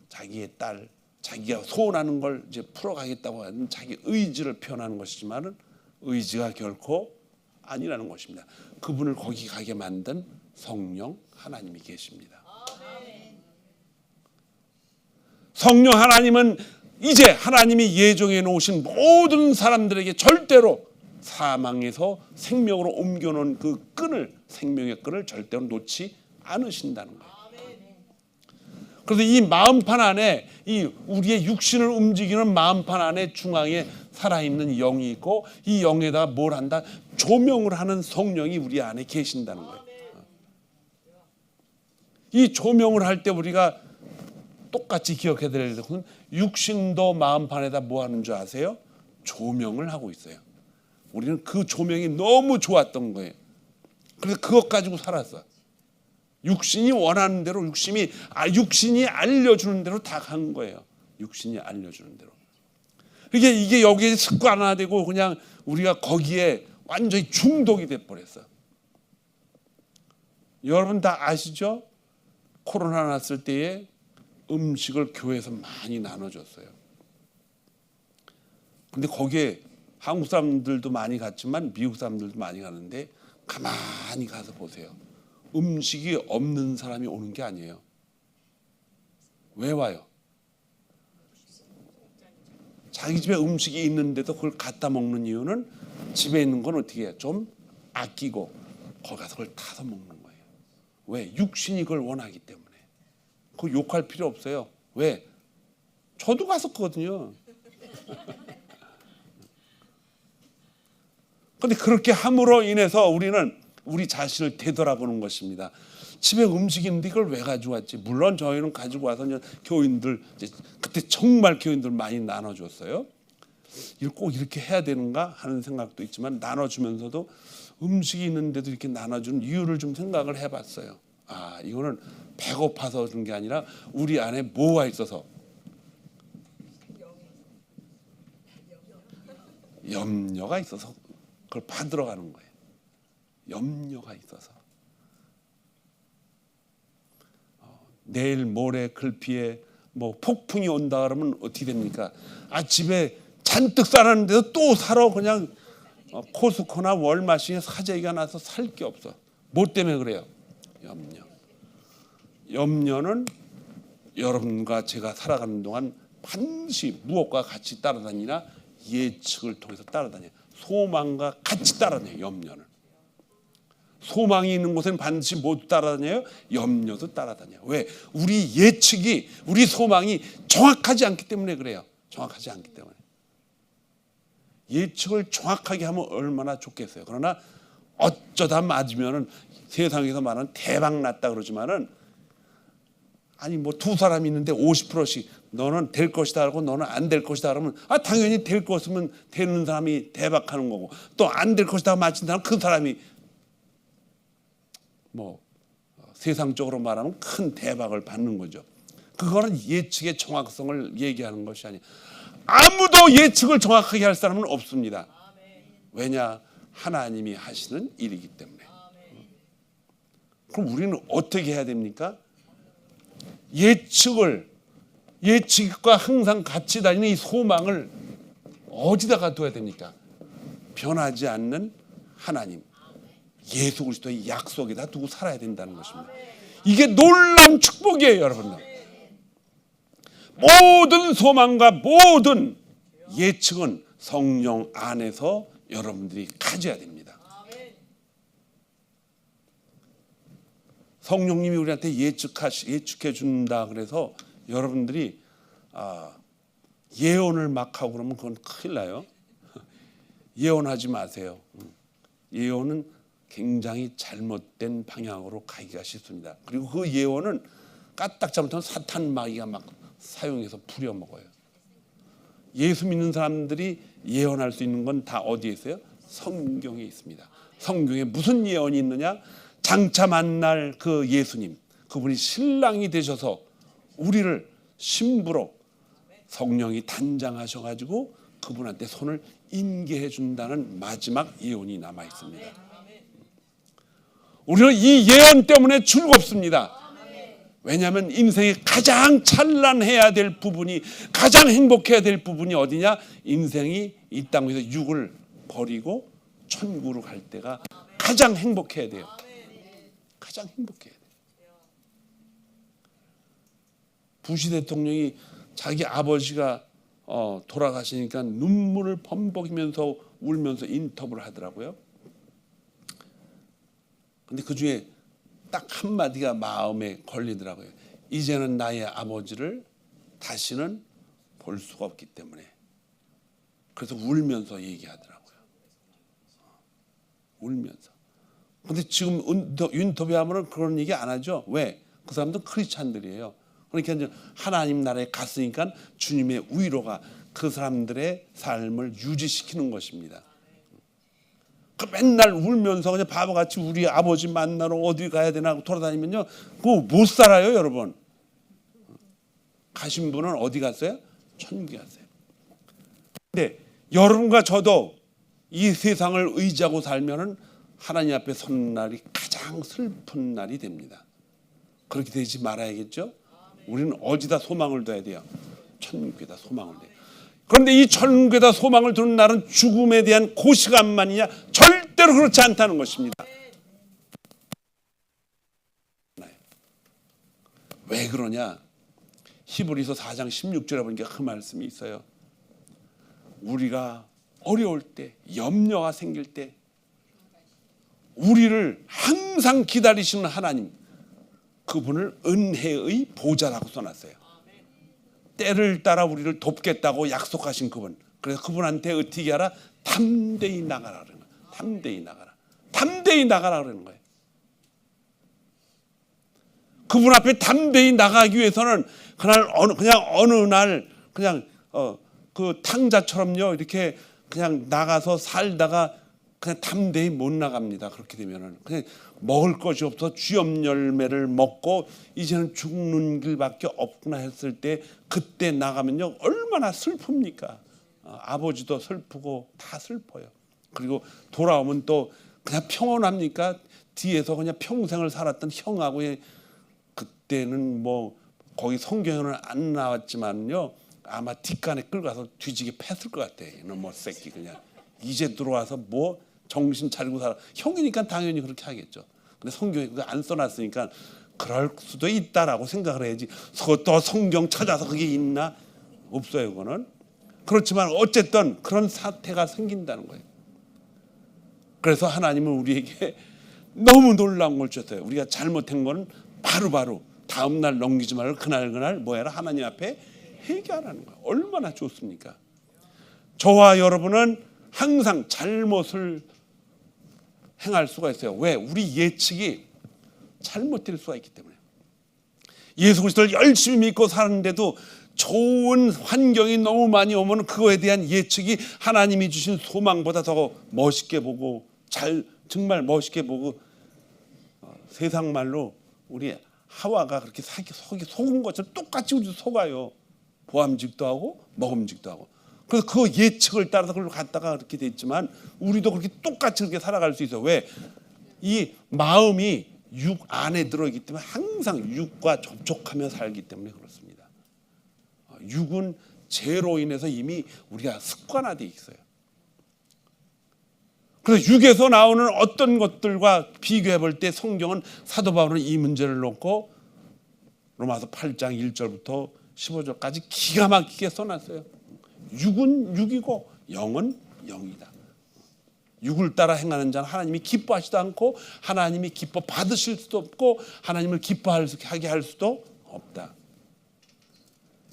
자기의 딸, 자기가 소원하는 걸 이제 풀어가겠다고 하는 자기 의지를 표현하는 것이지만은 의지가 결코 아니라는 것입니다. 그분을 거기 가게 만든 성령 하나님이 계십니다. 성령 하나님은 이제 하나님이 예정해 놓으신 모든 사람들에게 절대로 사망에서 생명으로 옮겨놓은 그 끈을, 생명의 끈을 절대로 놓지 않으신다는 거예요. 그래서 이 마음판 안에 이 우리의 육신을 움직이는 마음판 안에 중앙에 살아있는 영이 있고 이 영에다가 뭘 한다? 조명을 하는 성령이 우리 안에 계신다는 거예요. 이 조명을 할 때 우리가 똑같이 기억해야 될 것은 육신도 마음판에다 뭐 하는 줄 아세요? 조명을 하고 있어요. 우리는 그 조명이 너무 좋았던 거예요. 그래서 그것 가지고 살았어. 육신이 원하는 대로 육신이 알려주는 대로 다 간 거예요. 육신이 알려주는 대로. 이게 여기에 습관화되고 그냥 우리가 거기에 완전히 중독이 돼버렸어. 여러분 다 아시죠? 코로나 났을 때에 음식을 교회에서 많이 나눠줬어요. 근데 거기에 한국 사람들도 많이 갔지만 미국 사람들도 많이 가는데 가만히 가서 보세요. 음식이 없는 사람이 오는 게 아니에요. 왜 와요? 자기 집에 음식이 있는데도 그걸 갖다 먹는 이유는 집에 있는 건 어떻게 해요? 좀 아끼고 거기 가서 그걸 타서 먹는 거예요. 왜? 육신이 그걸 원하기 때문에. 그거 욕할 필요 없어요. 왜? 저도 갔었거든요. 그런데 그렇게 함으로 인해서 우리는 우리 자신을 되돌아보는 것입니다. 집에 음식이 있는데 이걸 왜 가져왔지? 물론 저희는 가지고 와서 교인들, 그때 정말 교인들 많이 나눠줬어요. 이걸 꼭 이렇게 해야 되는가 하는 생각도 있지만, 나눠주면서도 음식이 있는데도 이렇게 나눠주는 이유를 좀 생각을 해봤어요. 아, 이거는 배고파서 그런 게 아니라 우리 안에 뭐가 있어서, 염려가 있어서 그걸 받으러 가는 거예요. 염려가 있어서. 내일 모레 글피에 뭐 폭풍이 온다 그러면 어떻게 됩니까? 아, 집에 잔뜩 싸놨는데도 또 사러 그냥 코스코나 월마트에 사재기가 나서 살 게 없어. 뭐 때문에 그래요? 염려. 염려는 여러분과 제가 살아가는 동안 반드시 무엇과 같이 따라다니나? 예측을 통해서 따라다녀요. 소망과 같이 따라다녀요. 염려는. 소망이 있는 곳에는 반드시 모두 따라다녀요. 염려도 따라다녀요. 왜? 우리 예측이, 우리 소망이 정확하지 않기 때문에 그래요. 정확하지 않기 때문에. 예측을 정확하게 하면 얼마나 좋겠어요. 그러나 어쩌다 맞으면은 세상에서 말하는 대박 났다 그러지만은, 아니 뭐 두 사람이 있는데 50%씩 너는 될 것이다 하고 너는 안 될 것이다 그러면, 아 당연히 될 것이면 되는 사람이 대박하는 거고, 또 안 될 것이다 맞힌 사람 그 사람이 뭐 세상적으로 말하면 큰 대박을 받는 거죠. 그거는 예측의 정확성을 얘기하는 것이 아니에요. 아무도 예측을 정확하게 할 사람은 없습니다. 왜냐? 하나님이 하시는 일이기 때문에. 그럼 우리는 어떻게 해야 됩니까? 예측과 항상 같이 다니는 이 소망을 어디다가 둬야 됩니까? 변하지 않는 하나님, 예수 그리스도의 약속에다 두고 살아야 된다는 것입니다. 이게 놀라운 축복이에요, 여러분들. 모든 소망과 모든 예측은 성령 안에서 여러분들이 가져야 됩니다. 성령님이 우리한테 예측해 준다 그래서 여러분들이 예언을 막 하고 그러면 그건 큰일 나요. 예언하지 마세요. 예언은 굉장히 잘못된 방향으로 가기가 쉽습니다. 그리고 그 예언은 까딱 잘못하면 사탄 마귀가 막 사용해서 부려먹어요. 예수 믿는 사람들이 예언할 수 있는 건 다 어디에 있어요? 성경에 있습니다. 성경에 무슨 예언이 있느냐? 장차 만날 그 예수님, 그분이 신랑이 되셔서 우리를 신부로 성령이 단장하셔가지고 그분한테 손을 인계해 준다는 마지막 예언이 남아 있습니다. 우리는 이 예언 때문에 즐겁습니다. 왜냐하면 인생에 가장 찬란해야 될 부분이, 가장 행복해야 될 부분이 어디냐? 인생이 이 땅에서 육을 버리고 천국으로 갈 때가 가장 행복해야 돼요. 가장 행복해야 돼요. 부시 대통령이 자기 아버지가 돌아가시니까 눈물을 범벅이면서 울면서 인터뷰를 하더라고요. 근데 그 중에 딱 한마디가 마음에 걸리더라고요. 이제는 나의 아버지를 다시는 볼 수가 없기 때문에. 그래서 울면서 얘기하더라고요. 울면서. 근데 지금 인터뷰하면 그런 얘기 안 하죠. 왜? 그 사람들은 크리스찬들이에요. 그러니까 이제 하나님 나라에 갔으니까 주님의 위로가 그 사람들의 삶을 유지시키는 것입니다. 그 맨날 울면서 그냥 바보같이 우리 아버지 만나러 어디 가야 되나 하고 돌아다니면요, 그거 못 살아요, 여러분. 가신 분은 어디 갔어요? 천국에 갔어요. 근데 여러분과 저도 이 세상을 의지하고 살면은 하나님 앞에 선 날이 가장 슬픈 날이 됩니다. 그렇게 되지 말아야겠죠? 우리는 어디다 소망을 둬야 돼요? 천국에다 소망을 둬요. 그런데 이 천국에다 소망을 두는 날은 죽음에 대한 고시감만이냐? 절대로 그렇지 않다는 것입니다. 왜 그러냐? 히브리서 4장 16절에 보니까 그 말씀이 있어요. 우리가 어려울 때, 염려가 생길 때 우리를 항상 기다리시는 하나님, 그분을 은혜의 보좌라고 써놨어요. 때를 따라 우리를 돕겠다고 약속하신 그분. 그래서 그분한테 어떻게 하라? 담대히 나가라 그러는 거예요. 담대히 나가라. 담대히 나가라 그러는 거예요. 그분 앞에 담대히 나가기 위해서는 그날 그냥 어느 날 그냥 그 탕자처럼요 이렇게 그냥 나가서 살다가 그냥 담대히 못 나갑니다. 그렇게 되면은 그냥 먹을 것이 없어 쥐염 열매를 먹고 이제는 죽는 길밖에 없구나 했을 때 그때 나가면요 얼마나 슬픕니까? 아버지도 슬프고 다 슬퍼요. 그리고 돌아오면 또 그냥 평온합니까? 뒤에서 그냥 평생을 살았던 형하고 그때는 뭐 거기 성경에는 안 나왔지만요 아마 뒷간에 끌고 가서 뒤지게 팼을 것 같아. 이놈 새끼 그냥 이제 들어와서 뭐 정신 차리고 살아. 형이니까 당연히 그렇게 하겠죠. 근데 성경에 그거 안 써놨으니까 그럴 수도 있다라고 생각을 해야지. 또 성경 찾아서 그게 있나? 없어요. 그거는. 그렇지만 어쨌든 그런 사태가 생긴다는 거예요. 그래서 하나님은 우리에게 너무 놀라운 걸 주셨어요. 우리가 잘못한 건 바로바로 다음 날 넘기지 말고 그날 뭐해라? 하나님 앞에 회개하라는 거예요. 얼마나 좋습니까? 저와 여러분은 항상 잘못을 행할 수가 있어요. 왜? 우리 예측이 잘못될 수가 있기 때문에. 예수 그리스도를 열심히 믿고 사는데도 좋은 환경이 너무 많이 오면 그거에 대한 예측이 하나님이 주신 소망보다 더 멋있게 보고 정말 멋있게 보고 세상 말로 우리 하와가 그렇게 속은 것처럼 똑같이 우리도 속아요. 보암직도 하고 먹음직도 하고. 그래서 그 예측을 따라서 그걸 갖다가 그렇게 됐지만 우리도 그렇게 똑같이 그렇게 살아갈 수 있어요. 왜? 이 마음이 육 안에 들어있기 때문에 항상 육과 접촉하며 살기 때문에 그렇습니다. 육은 죄로 인해서 이미 우리가 습관화되어 있어요. 그래서 육에서 나오는 어떤 것들과 비교해 볼 때 성경은 사도 바울은 이 문제를 놓고 로마서 8장 1절부터 15절까지 기가 막히게 써놨어요. 육은 육이고 영은 영이다. 육을 따라 행하는 자는 하나님이 기뻐하지도 않고 하나님이 기뻐 받으실 수도 없고 하나님을 기뻐하게 할 수도 없다.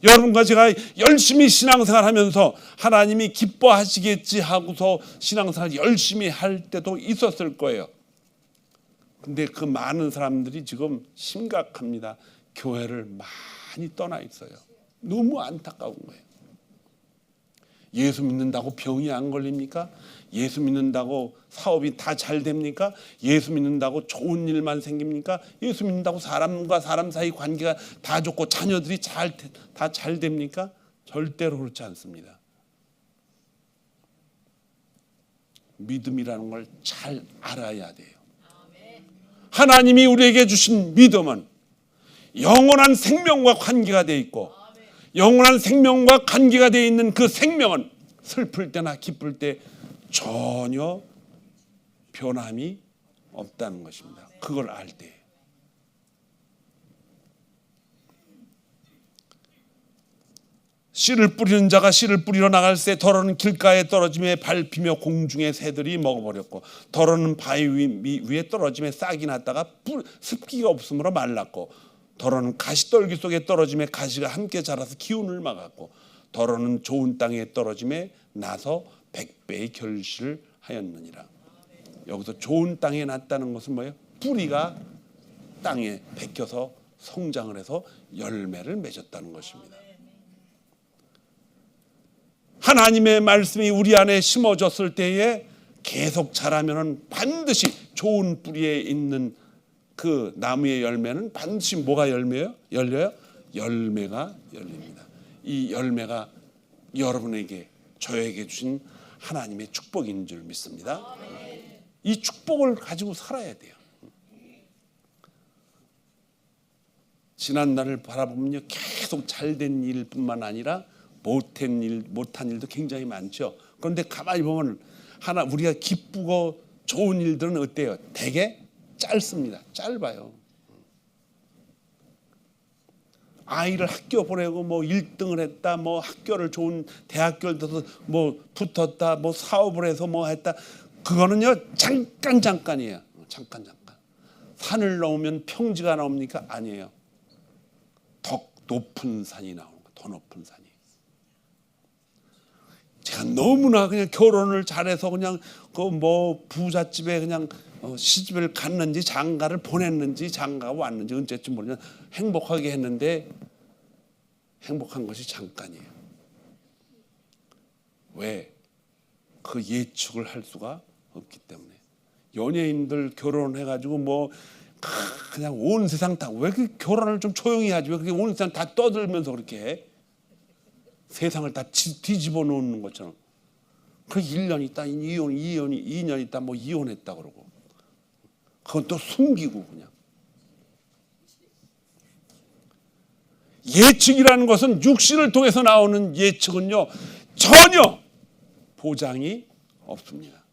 여러분과 제가 열심히 신앙생활 하면서 하나님이 기뻐하시겠지 하고서 신앙생활 열심히 할 때도 있었을 거예요. 근데 그 많은 사람들이 지금 심각합니다. 교회를 많이 떠나 있어요. 너무 안타까운 거예요. 예수 믿는다고 병이 안 걸립니까? 예수 믿는다고 사업이 다 잘 됩니까? 예수 믿는다고 좋은 일만 생깁니까? 예수 믿는다고 사람과 사람 사이 관계가 다 좋고 자녀들이 다 잘 됩니까? 절대로 그렇지 않습니다. 믿음이라는 걸 잘 알아야 돼요. 하나님이 우리에게 주신 믿음은 영원한 생명과 관계가 되어 있고 영원한 생명과 관계가 되어 있는 그 생명은 슬플 때나 기쁠 때 전혀 변함이 없다는 것입니다. 그걸 알 때. 씨를 뿌리는 자가 씨를 뿌리러 나갈 새 더러는 길가에 떨어짐에 밟히며 공중의 새들이 먹어버렸고 더러는 바위 위에 떨어짐에 싹이 났다가 습기가 없으므로 말랐고 더러는 가시떨기 속에 떨어짐에 가시가 함께 자라서 기운을 막았고 더러는 좋은 땅에 떨어짐에 나서 100배의 결실을 하였느니라. 여기서 좋은 땅에 났다는 것은 뭐예요? 뿌리가 땅에 베껴서 성장을 해서 열매를 맺었다는 것입니다. 하나님의 말씀이 우리 안에 심어졌을 때에 계속 자라면은 반드시 좋은 뿌리에 있는 그 나무의 열매는 반드시 뭐가 열려요? 열매가 열립니다. 이 열매가 여러분에게 저에게 주신 하나님의 축복인 줄 믿습니다. 이 축복을 가지고 살아야 돼요. 지난 날을 바라보면요 계속 잘된 일뿐만 아니라 못한 일도 굉장히 많죠. 그런데 가만히 보면 우리가 기쁘고 좋은 일들은 어때요? 되게 짧습니다. 짧아요. 아이를 학교 보내고 뭐 1등을 했다, 뭐 학교를 좋은 대학교를 들어서 뭐 붙었다, 뭐 사업을 해서 뭐 했다. 그거는요 잠깐이에요. 잠깐. 산을 넘으면 평지가 나옵니까? 아니에요. 더 높은 산이 나오는 거예요. 더 높은 산이. 제가 너무나 그냥 결혼을 잘해서 그냥 그 뭐 부잣집에 그냥 시집을 갔는지 장가를 보냈는지 장가가 왔는지 언제쯤 모르면 행복하게 했는데 행복한 것이 잠깐이에요. 왜? 그 예측을 할 수가 없기 때문에. 연예인들 결혼해가지고 뭐 그냥 온 세상 다 왜 그 결혼을 좀 조용히 하지 왜 그렇게 온 세상 다 떠들면서 그렇게 해? 세상을 다 뒤집어 놓는 것처럼. 그 1년 있다 2년 있다 뭐 이혼했다 그러고 그건 또 숨기고 그냥. 예측이라는 것은 육신을 통해서 나오는 예측은요 전혀 보장이 없습니다.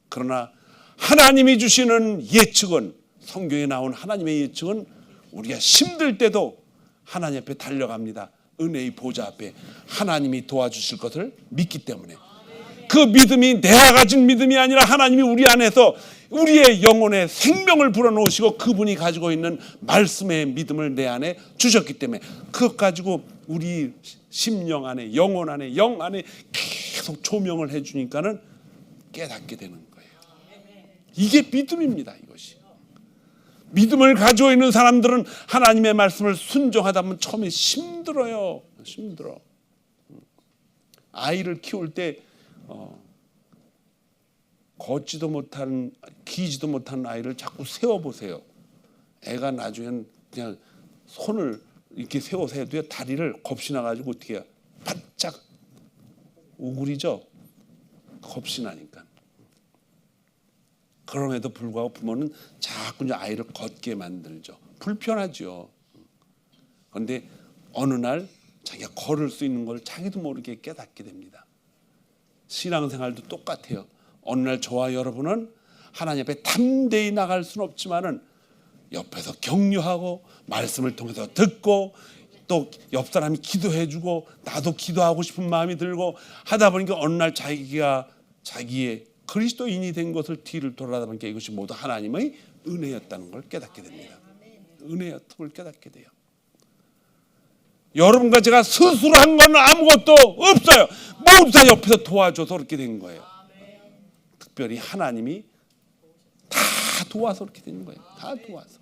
그러나 하나님이 주시는 예측은, 성경에 나온 하나님의 예측은 우리가 힘들 때도 하나님 앞에 달려갑니다. 은혜의 보좌 앞에 하나님이 도와주실 것을 믿기 때문에. 그 믿음이 내가 가진 믿음이 아니라 하나님이 우리 안에서 우리의 영혼에 생명을 불어넣으시고 그분이 가지고 있는 말씀의 믿음을 내 안에 주셨기 때문에 그것 가지고 우리 심령 안에, 영혼 안에, 영 안에 계속 조명을 해주니까는 깨닫게 되는 거예요. 이게 믿음입니다. 이것이. 믿음을 가지고 있는 사람들은 하나님의 말씀을 순종하다 보면 처음에 힘들어요. 힘들어. 아이를 키울 때 걷지도 못하는, 기지도 못하는 아이를 자꾸 세워보세요. 애가 나중엔 그냥 손을 이렇게 세워서 해도요 다리를 겁이 나가지고 어떻게 해요? 바짝 우그리죠. 겁이 나니까. 그럼에도 불구하고 부모는 자꾸 이제 아이를 걷게 만들죠. 불편하죠. 그런데 어느 날 자기가 걸을 수 있는 걸 자기도 모르게 깨닫게 됩니다. 신앙생활도 똑같아요. 어느 날 저와 여러분은 하나님 앞에 담대히 나갈 수는 없지만은 옆에서 격려하고 말씀을 통해서 듣고 또 옆 사람이 기도해주고 나도 기도하고 싶은 마음이 들고 하다 보니까 어느 날 자기가 자기의 그리스도인이 된 것을 뒤를 돌아다 보니까 이것이 모두 하나님의 은혜였다는 걸 깨닫게 됩니다. 은혜였던 걸 깨닫게 돼요. 여러분과 제가 스스로 한 건 아무것도 없어요. 모두 다 옆에서 도와줘서 그렇게 된 거예요. 특별히 하나님이 다 도와서 그렇게 된 거예요. 다 도와서.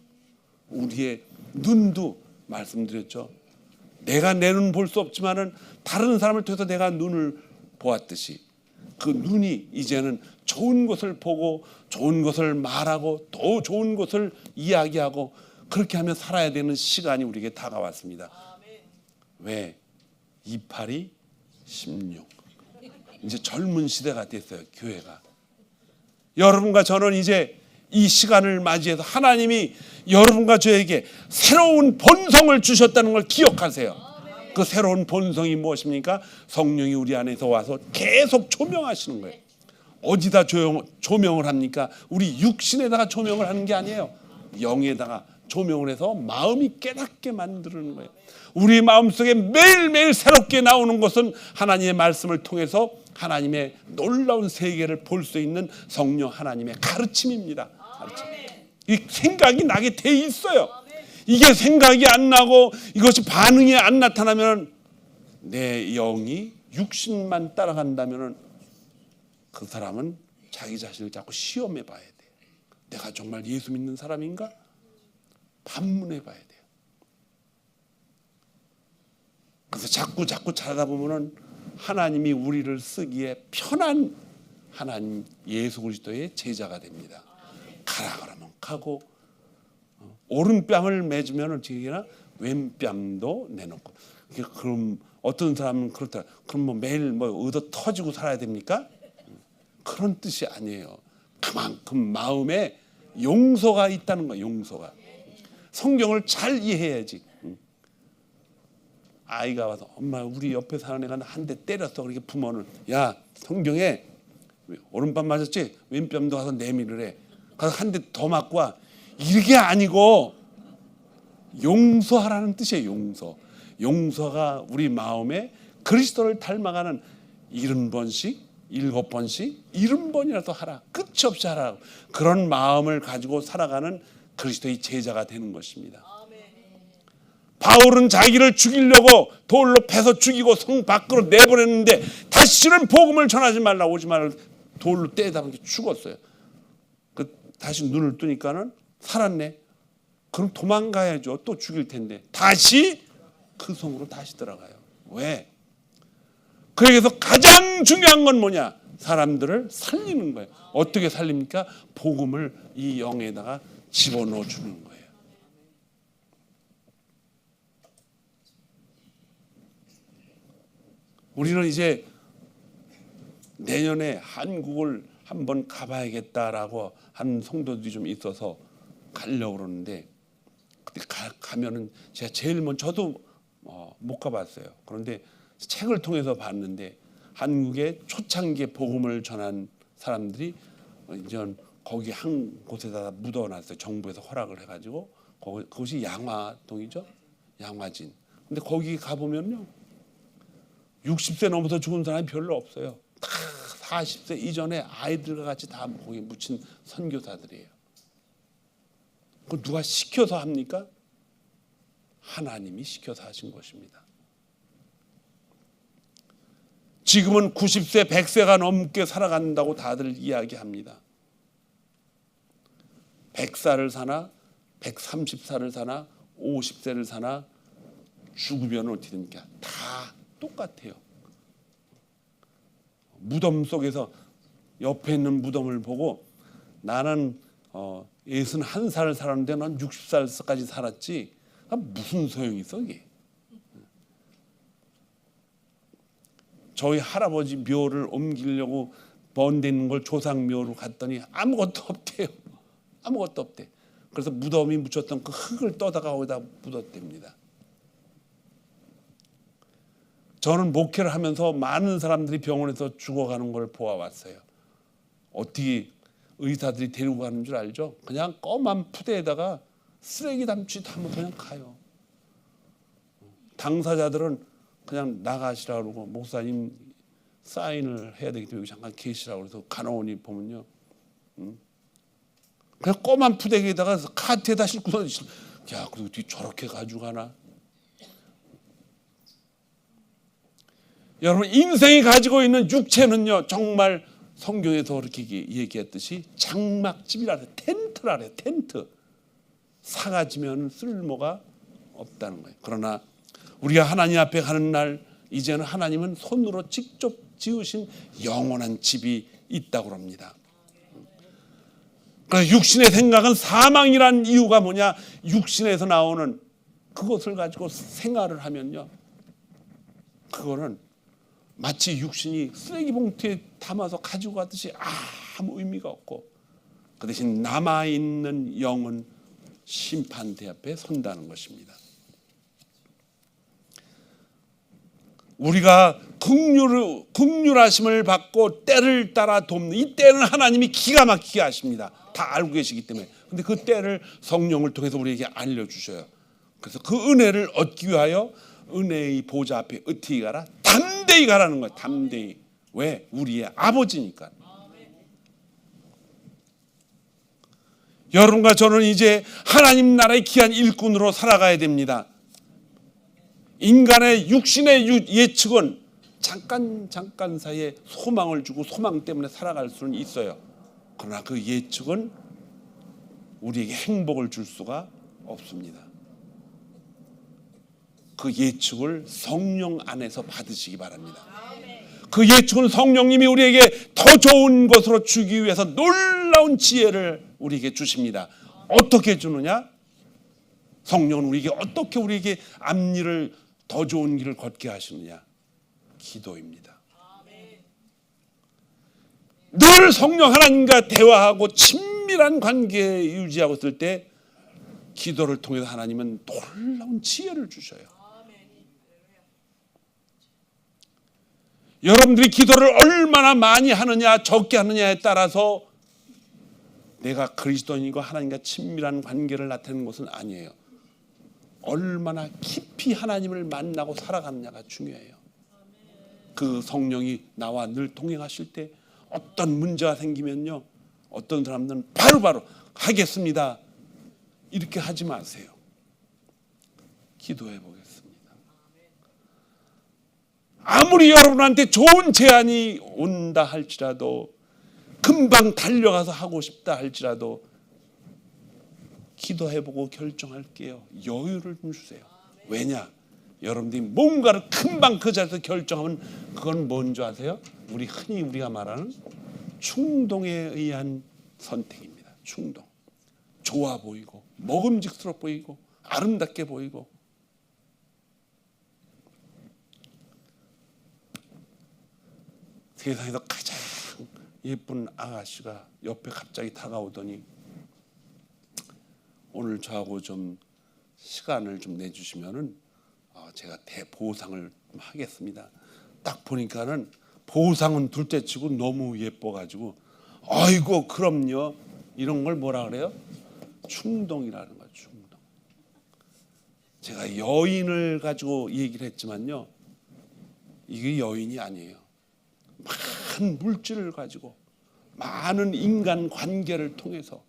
우리의 눈도 말씀드렸죠. 내가 내 눈 볼 수 없지만은 다른 사람을 통해서 내가 눈을 보았듯이 그 눈이 이제는 좋은 것을 보고 좋은 것을 말하고 또 좋은 것을 이야기하고 그렇게 하며 살아야 되는 시간이 우리에게 다가왔습니다. 왜? 28이 16. 이제 젊은 시대가 됐어요. 교회가. 여러분과 저는 이제 이 시간을 맞이해서 하나님이 여러분과 저에게 새로운 본성을 주셨다는 걸 기억하세요. 그 새로운 본성이 무엇입니까? 성령이 우리 안에서 와서 계속 조명하시는 거예요. 어디다 조명을 합니까? 우리 육신에다가 조명을 하는 게 아니에요. 영에다가 조명을 해서 마음이 깨닫게 만드는 거예요. 우리 마음속에 매일매일 새롭게 나오는 것은 하나님의 말씀을 통해서 하나님의 놀라운 세계를 볼 수 있는 성령 하나님의 가르침입니다. 가르침. 이 생각이 나게 돼 있어요. 이게 생각이 안 나고 이것이 반응이 안 나타나면 내 영이 육신만 따라간다면 그 사람은 자기 자신을 자꾸 시험해 봐야 돼. 내가 정말 예수 믿는 사람인가? 반문해 봐야 돼요. 그래서 자꾸 찾아보면은 하나님이 우리를 쓰기에 편한 하나님 예수 그리스도의 제자가 됩니다. 가라 그러면 가고 오른뺨을 맺으면 어떻게 하나 왼뺨도 내놓고. 그럼 어떤 사람은 그렇다. 그럼 뭐 매일 뭐 얻어 터지고 살아야 됩니까? 그런 뜻이 아니에요. 그만큼 마음에 용서가 있다는 거예요. 용서가. 성경을 잘 이해해야지. 아이가 와서 엄마 우리 옆에 사는 애가 한 대 때렸어. 그렇게 부모는 야 성경에 오른뺨 맞았지? 왼뺨도 가서 내밀으래. 가서 한 대 더 맞고 와. 이게 아니고 용서하라는 뜻이에요. 용서가 우리 마음에 그리스도를 닮아가는 70번씩 7번씩 70번이라도 하라, 끝이 없이 하라, 그런 마음을 가지고 살아가는 그리스도의 제자가 되는 것입니다. 바울은 자기를 죽이려고 돌로 패서 죽이고 성 밖으로 내보냈는데 다시는 복음을 전하지 말라, 오지 말라, 돌로 때리다 보니까 죽었어요. 다시 눈을 뜨니까는 살았네. 그럼 도망가야죠. 또 죽일 텐데 다시 그 성으로 다시 들어가요. 왜? 그래서 가장 중요한 건 뭐냐? 사람들을 살리는 거예요. 어떻게 살립니까? 복음을 이 영에다가 집어넣어 주는 거예요. 우리는 이제 내년에 한국을 한번 가봐야겠다라고 하는 성도들이 좀 있어서 가려고 그러는데, 그때 가면은 제가 제일 먼저, 저도 못 가봤어요. 그런데 책을 통해서 봤는데 한국의 초창기에 복음을 전한 사람들이 이제 거기 한 곳에다 묻어놨어요. 정부에서 허락을 해가지고. 그것이 양화동이죠. 양화진. 근데 거기 가보면요, 60세 넘어서 죽은 사람이 별로 없어요. 다 40세 이전에 아이들과 같이 다 거기 묻힌 선교사들이에요. 그 누가 시켜서 합니까? 하나님이 시켜서 하신 것입니다. 지금은 90세, 100세가 넘게 살아간다고 다들 이야기합니다. 100살을 사나, 130살을 사나, 50세를 사나, 죽으면 어떻게 됩니까? 다 똑같아요. 무덤 속에서 옆에 있는 무덤을 보고 나는 61살을 살았는데 난 60살까지 살았지, 무슨 소용이 있어 이게. 저희 할아버지 묘를 옮기려고 먼 데 있는 걸 조상묘로 갔더니 아무것도 없대요. 아무것도 없대. 그래서 무덤이 묻혔던 그 흙을 떠다가 거기다 묻었답니다. 저는 목회를 하면서 많은 사람들이 병원에서 죽어가는 걸 보아왔어요. 어떻게 의사들이 데리고 가는 줄 알죠? 그냥 검은 푸대에다가 쓰레기 담취 하면 그냥 가요. 당사자들은 그냥 나가시라고 그러고, 목사님 사인을 해야 되기 때문에 여기 잠깐 계시라고 그래서 간호원이 보면요, 그냥 검은 푸대기에다가 카트에다 싣고서, 야, 그리고 어떻게 저렇게 가져가나? 여러분, 인생이 가지고 있는 육체는요, 정말 성경에서 그렇게 얘기했듯이 장막집이라 그래요. 텐트라 그래요. 텐트. 사가지면 쓸모가 없다는 거예요. 그러나 우리가 하나님 앞에 가는 날, 이제는 하나님은 손으로 직접 지으신 영원한 집이 있다고 합니다. 그래서 육신의 생각은 사망이란 이유가 뭐냐? 육신에서 나오는 그것을 가지고 생활을 하면요, 그거는 마치 육신이 쓰레기 봉투에 담아서 가지고 가듯이 아무 의미가 없고, 그 대신 남아있는 영은 심판대 앞에 선다는 것입니다. 우리가 긍휼하심을 받고 때를 따라 돕는 이 때는 하나님이 기가 막히게 하십니다. 다 알고 계시기 때문에. 근데 그 때를 성령을 통해서 우리에게 알려주셔요. 그래서 그 은혜를 얻기 위하여 은혜의 보좌 앞에 어떻게 가라? 담대히 가라는 거예요. 담대히. 왜? 우리의 아버지니까. 여러분과 저는 이제 하나님 나라의 귀한 일꾼으로 살아가야 됩니다. 인간의 육신의 예측은 잠깐 사이에 소망을 주고 소망 때문에 살아갈 수는 있어요. 그러나 그 예측은 우리에게 행복을 줄 수가 없습니다. 그 예측을 성령 안에서 받으시기 바랍니다. 그 예측은 성령님이 우리에게 더 좋은 것으로 주기 위해서 놀라운 지혜를 우리에게 주십니다. 어떻게 주느냐? 성령은 우리에게 앞일을 더 좋은 길을 걷게 하시느냐? 기도입니다. 늘 성령 하나님과 대화하고 친밀한 관계 유지하고 있을 때 기도를 통해서 하나님은 놀라운 지혜를 주셔요. 여러분들이 기도를 얼마나 많이 하느냐 적게 하느냐에 따라서 내가 그리스도인이고 하나님과 친밀한 관계를 나타내는 것은 아니에요. 얼마나 깊이 하나님을 만나고 살아가느냐가 중요해요. 그 성령이 나와 늘 동행하실 때 어떤 문제가 생기면요, 어떤 사람들은 바로바로 하겠습니다 이렇게 하지 마세요. 기도해 보겠습니다. 아무리 여러분한테 좋은 제안이 온다 할지라도, 금방 달려가서 하고 싶다 할지라도 기도해보고 결정할게요. 여유를 좀 주세요. 왜냐? 여러분들이 뭔가를 금방 그 자리에서 결정하면 그건 뭔지 아세요? 흔히 우리가 말하는 충동에 의한 선택입니다. 충동. 좋아 보이고 먹음직스러워 보이고 아름답게 보이고. 세상에서 가장 예쁜 아가씨가 옆에 갑자기 다가오더니 오늘 저하고 좀 시간을 좀 내주시면은 제가 대보상을 하겠습니다. 딱 보니까는 보상은 둘째치고 너무 예뻐가지고 아이고 그럼요 이런 걸 뭐라 그래요? 충동이라는 거예요. 충동. 제가 여인을 가지고 얘기를 했지만요, 이게 여인이 아니에요. 많은 물질을 가지고 많은 인간 관계를 통해서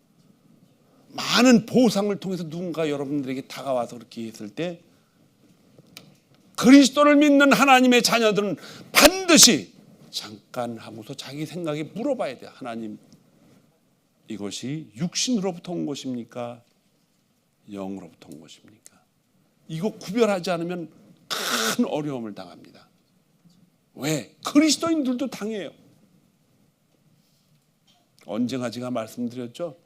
많은 보상을 통해서 누군가 여러분들에게 다가와서 그렇게 했을 때 그리스도를 믿는 하나님의 자녀들은 반드시 잠깐 하고서 자기 생각에 물어봐야 돼요. 하나님, 이것이 육신으로부터 온 것입니까? 영으로부터 온 것입니까? 이거 구별하지 않으면 큰 어려움을 당합니다. 왜? 그리스도인들도 당해요. 언젠가 제가 말씀드렸죠.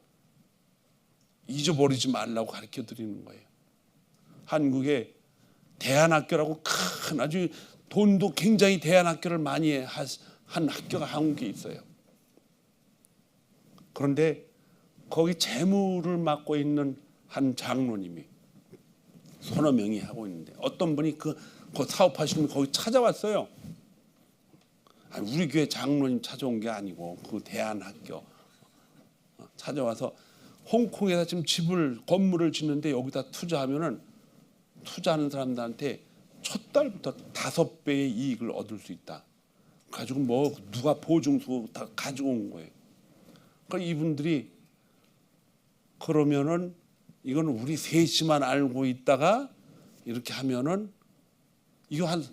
잊어버리지 말라고 가르쳐 드리는 거예요. 한국에 대안학교라고 큰 아주 돈도 굉장히 대안학교를 많이 한 학교가 한국에 있어요. 그런데 거기 재무를 맡고 있는 한 장로님이 서너 명이 하고 있는데 어떤 분이 그 사업하시는 거기 찾아왔어요. 우리 교회 장로님 찾아온 게 아니고 그 대안학교 찾아와서 홍콩에서 지금 건물을 짓는데 여기다 투자하면은 투자하는 사람들한테 첫 달부터 5배의 이익을 얻을 수 있다. 가지고 뭐 누가 보증서 다 가지고 온 거예요. 그러니까 이분들이 그러면은 이건 우리 셋이만 알고 있다가 이렇게 하면은 이거 한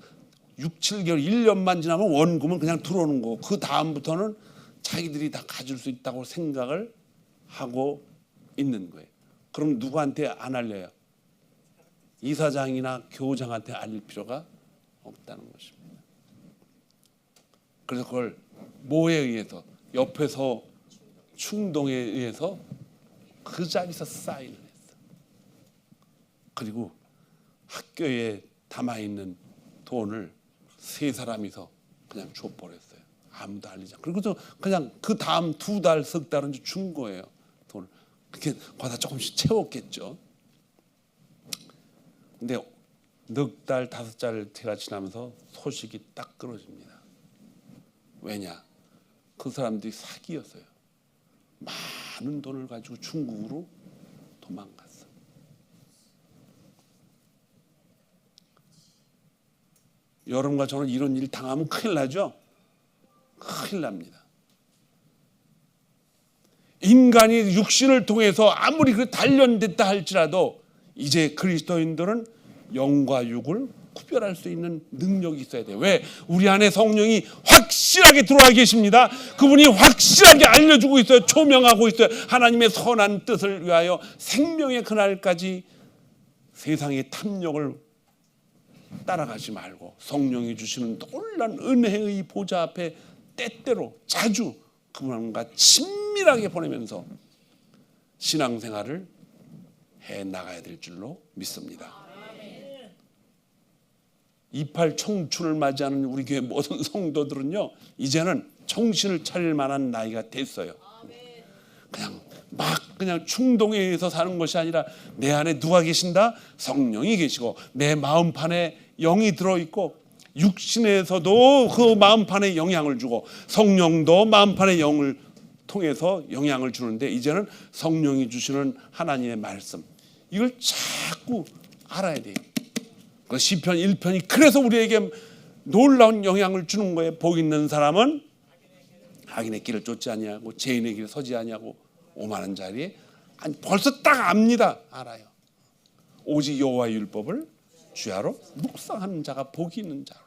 6, 7개월, 1년만 지나면 원금은 그냥 들어오는 거고 그 다음부터는 자기들이 다 가질 수 있다고 생각을 하고 있는 거예요. 그럼 누구한테 안 알려요? 이사장이나 교장한테 알릴 필요가 없다는 것입니다. 그래서 그걸 뭐에 의해서? 옆에서 충동에 의해서 그 자리에서 사인을 했어. 그리고 학교에 담아있는 돈을 세 사람이서 그냥 줘버렸어요. 아무도 알리지 않고. 그리고 그냥 그 다음 2달, 석 달은 준 거예요. 돈을. 그렇게 거기다 조금씩 채웠겠죠. 근데 넉 달, 5달째가 지나면서 소식이 딱 끊어집니다. 왜냐? 그 사람들이 사기였어요. 많은 돈을 가지고 중국으로 도망갔어. 여러분과 저는 이런 일 당하면 큰일 나죠? 큰일 납니다. 인간이 육신을 통해서 아무리 그 단련됐다 할지라도 이제 그리스도인들은 영과 육을 구별할 수 있는 능력이 있어야 돼요. 왜? 우리 안에 성령이 확실하게 들어와 계십니다. 그분이 확실하게 알려주고 있어요. 조명하고 있어요. 하나님의 선한 뜻을 위하여 생명의 그날까지 세상의 탐욕을 따라가지 말고 성령이 주시는 놀란 은혜의 보좌 앞에 때때로 자주 그분과 친밀하게 보내면서 신앙생활을 해 나가야 될 줄로 믿습니다. 28 청춘을 맞이하는 우리 교회 모든 성도들은요, 이제는 정신을 차릴 만한 나이가 됐어요. 그냥 충동에 의해서 사는 것이 아니라 내 안에 누가 계신다? 성령이 계시고 내 마음판에 영이 들어있고 육신에서도 그 마음판에 영향을 주고 성령도 마음판에 영을 통해서 영향을 주는데 이제는 성령이 주시는 하나님의 말씀, 이걸 자꾸 알아야 돼요. 그 시편 1편이 그래서 우리에게 놀라운 영향을 주는 거예요. 복 있는 사람은 악인의 길을 쫓지 아니하고 죄인의 길에 서지 아니하고 오만한 자리에 아니 벌써 딱 압니다. 알아요. 오직 여호와의 율법을 주야로 묵상하는 자가 복이 있는 자다.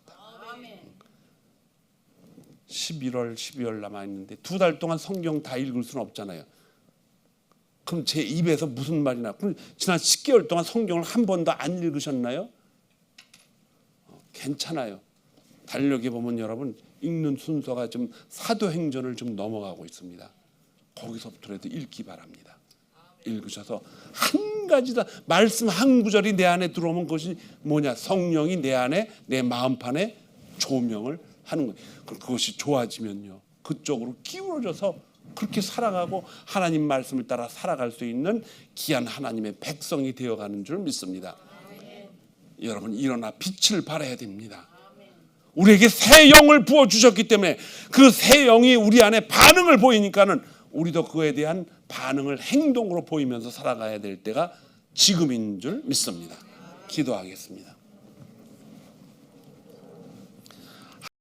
11월 12월 남아있는데 2달 동안 성경 다 읽을 수는 없잖아요. 그럼 제 입에서 무슨 말이 나? 그럼 지난 10개월 동안 성경을 한 번도 안 읽으셨나요? 괜찮아요. 달력에 보면 여러분 읽는 순서가 좀 사도행전을 좀 넘어가고 있습니다. 거기서부터라도 읽기 바랍니다. 읽으셔서 한 가지다 말씀 한 구절이 내 안에 들어오면 그것이 뭐냐? 성령이 내 안에 내 마음판에 조명을 하는 거예요. 그것이 좋아지면요 그쪽으로 기울어져서 그렇게 살아가고 하나님 말씀을 따라 살아갈 수 있는 귀한 하나님의 백성이 되어가는 줄 믿습니다. 여러분 일어나 빛을 발해야 됩니다. 우리에게 새 영을 부어주셨기 때문에 그 새 영이 우리 안에 반응을 보이니까는 우리도 그에 대한 반응을 행동으로 보이면서 살아가야 될 때가 지금인 줄 믿습니다. 기도하겠습니다.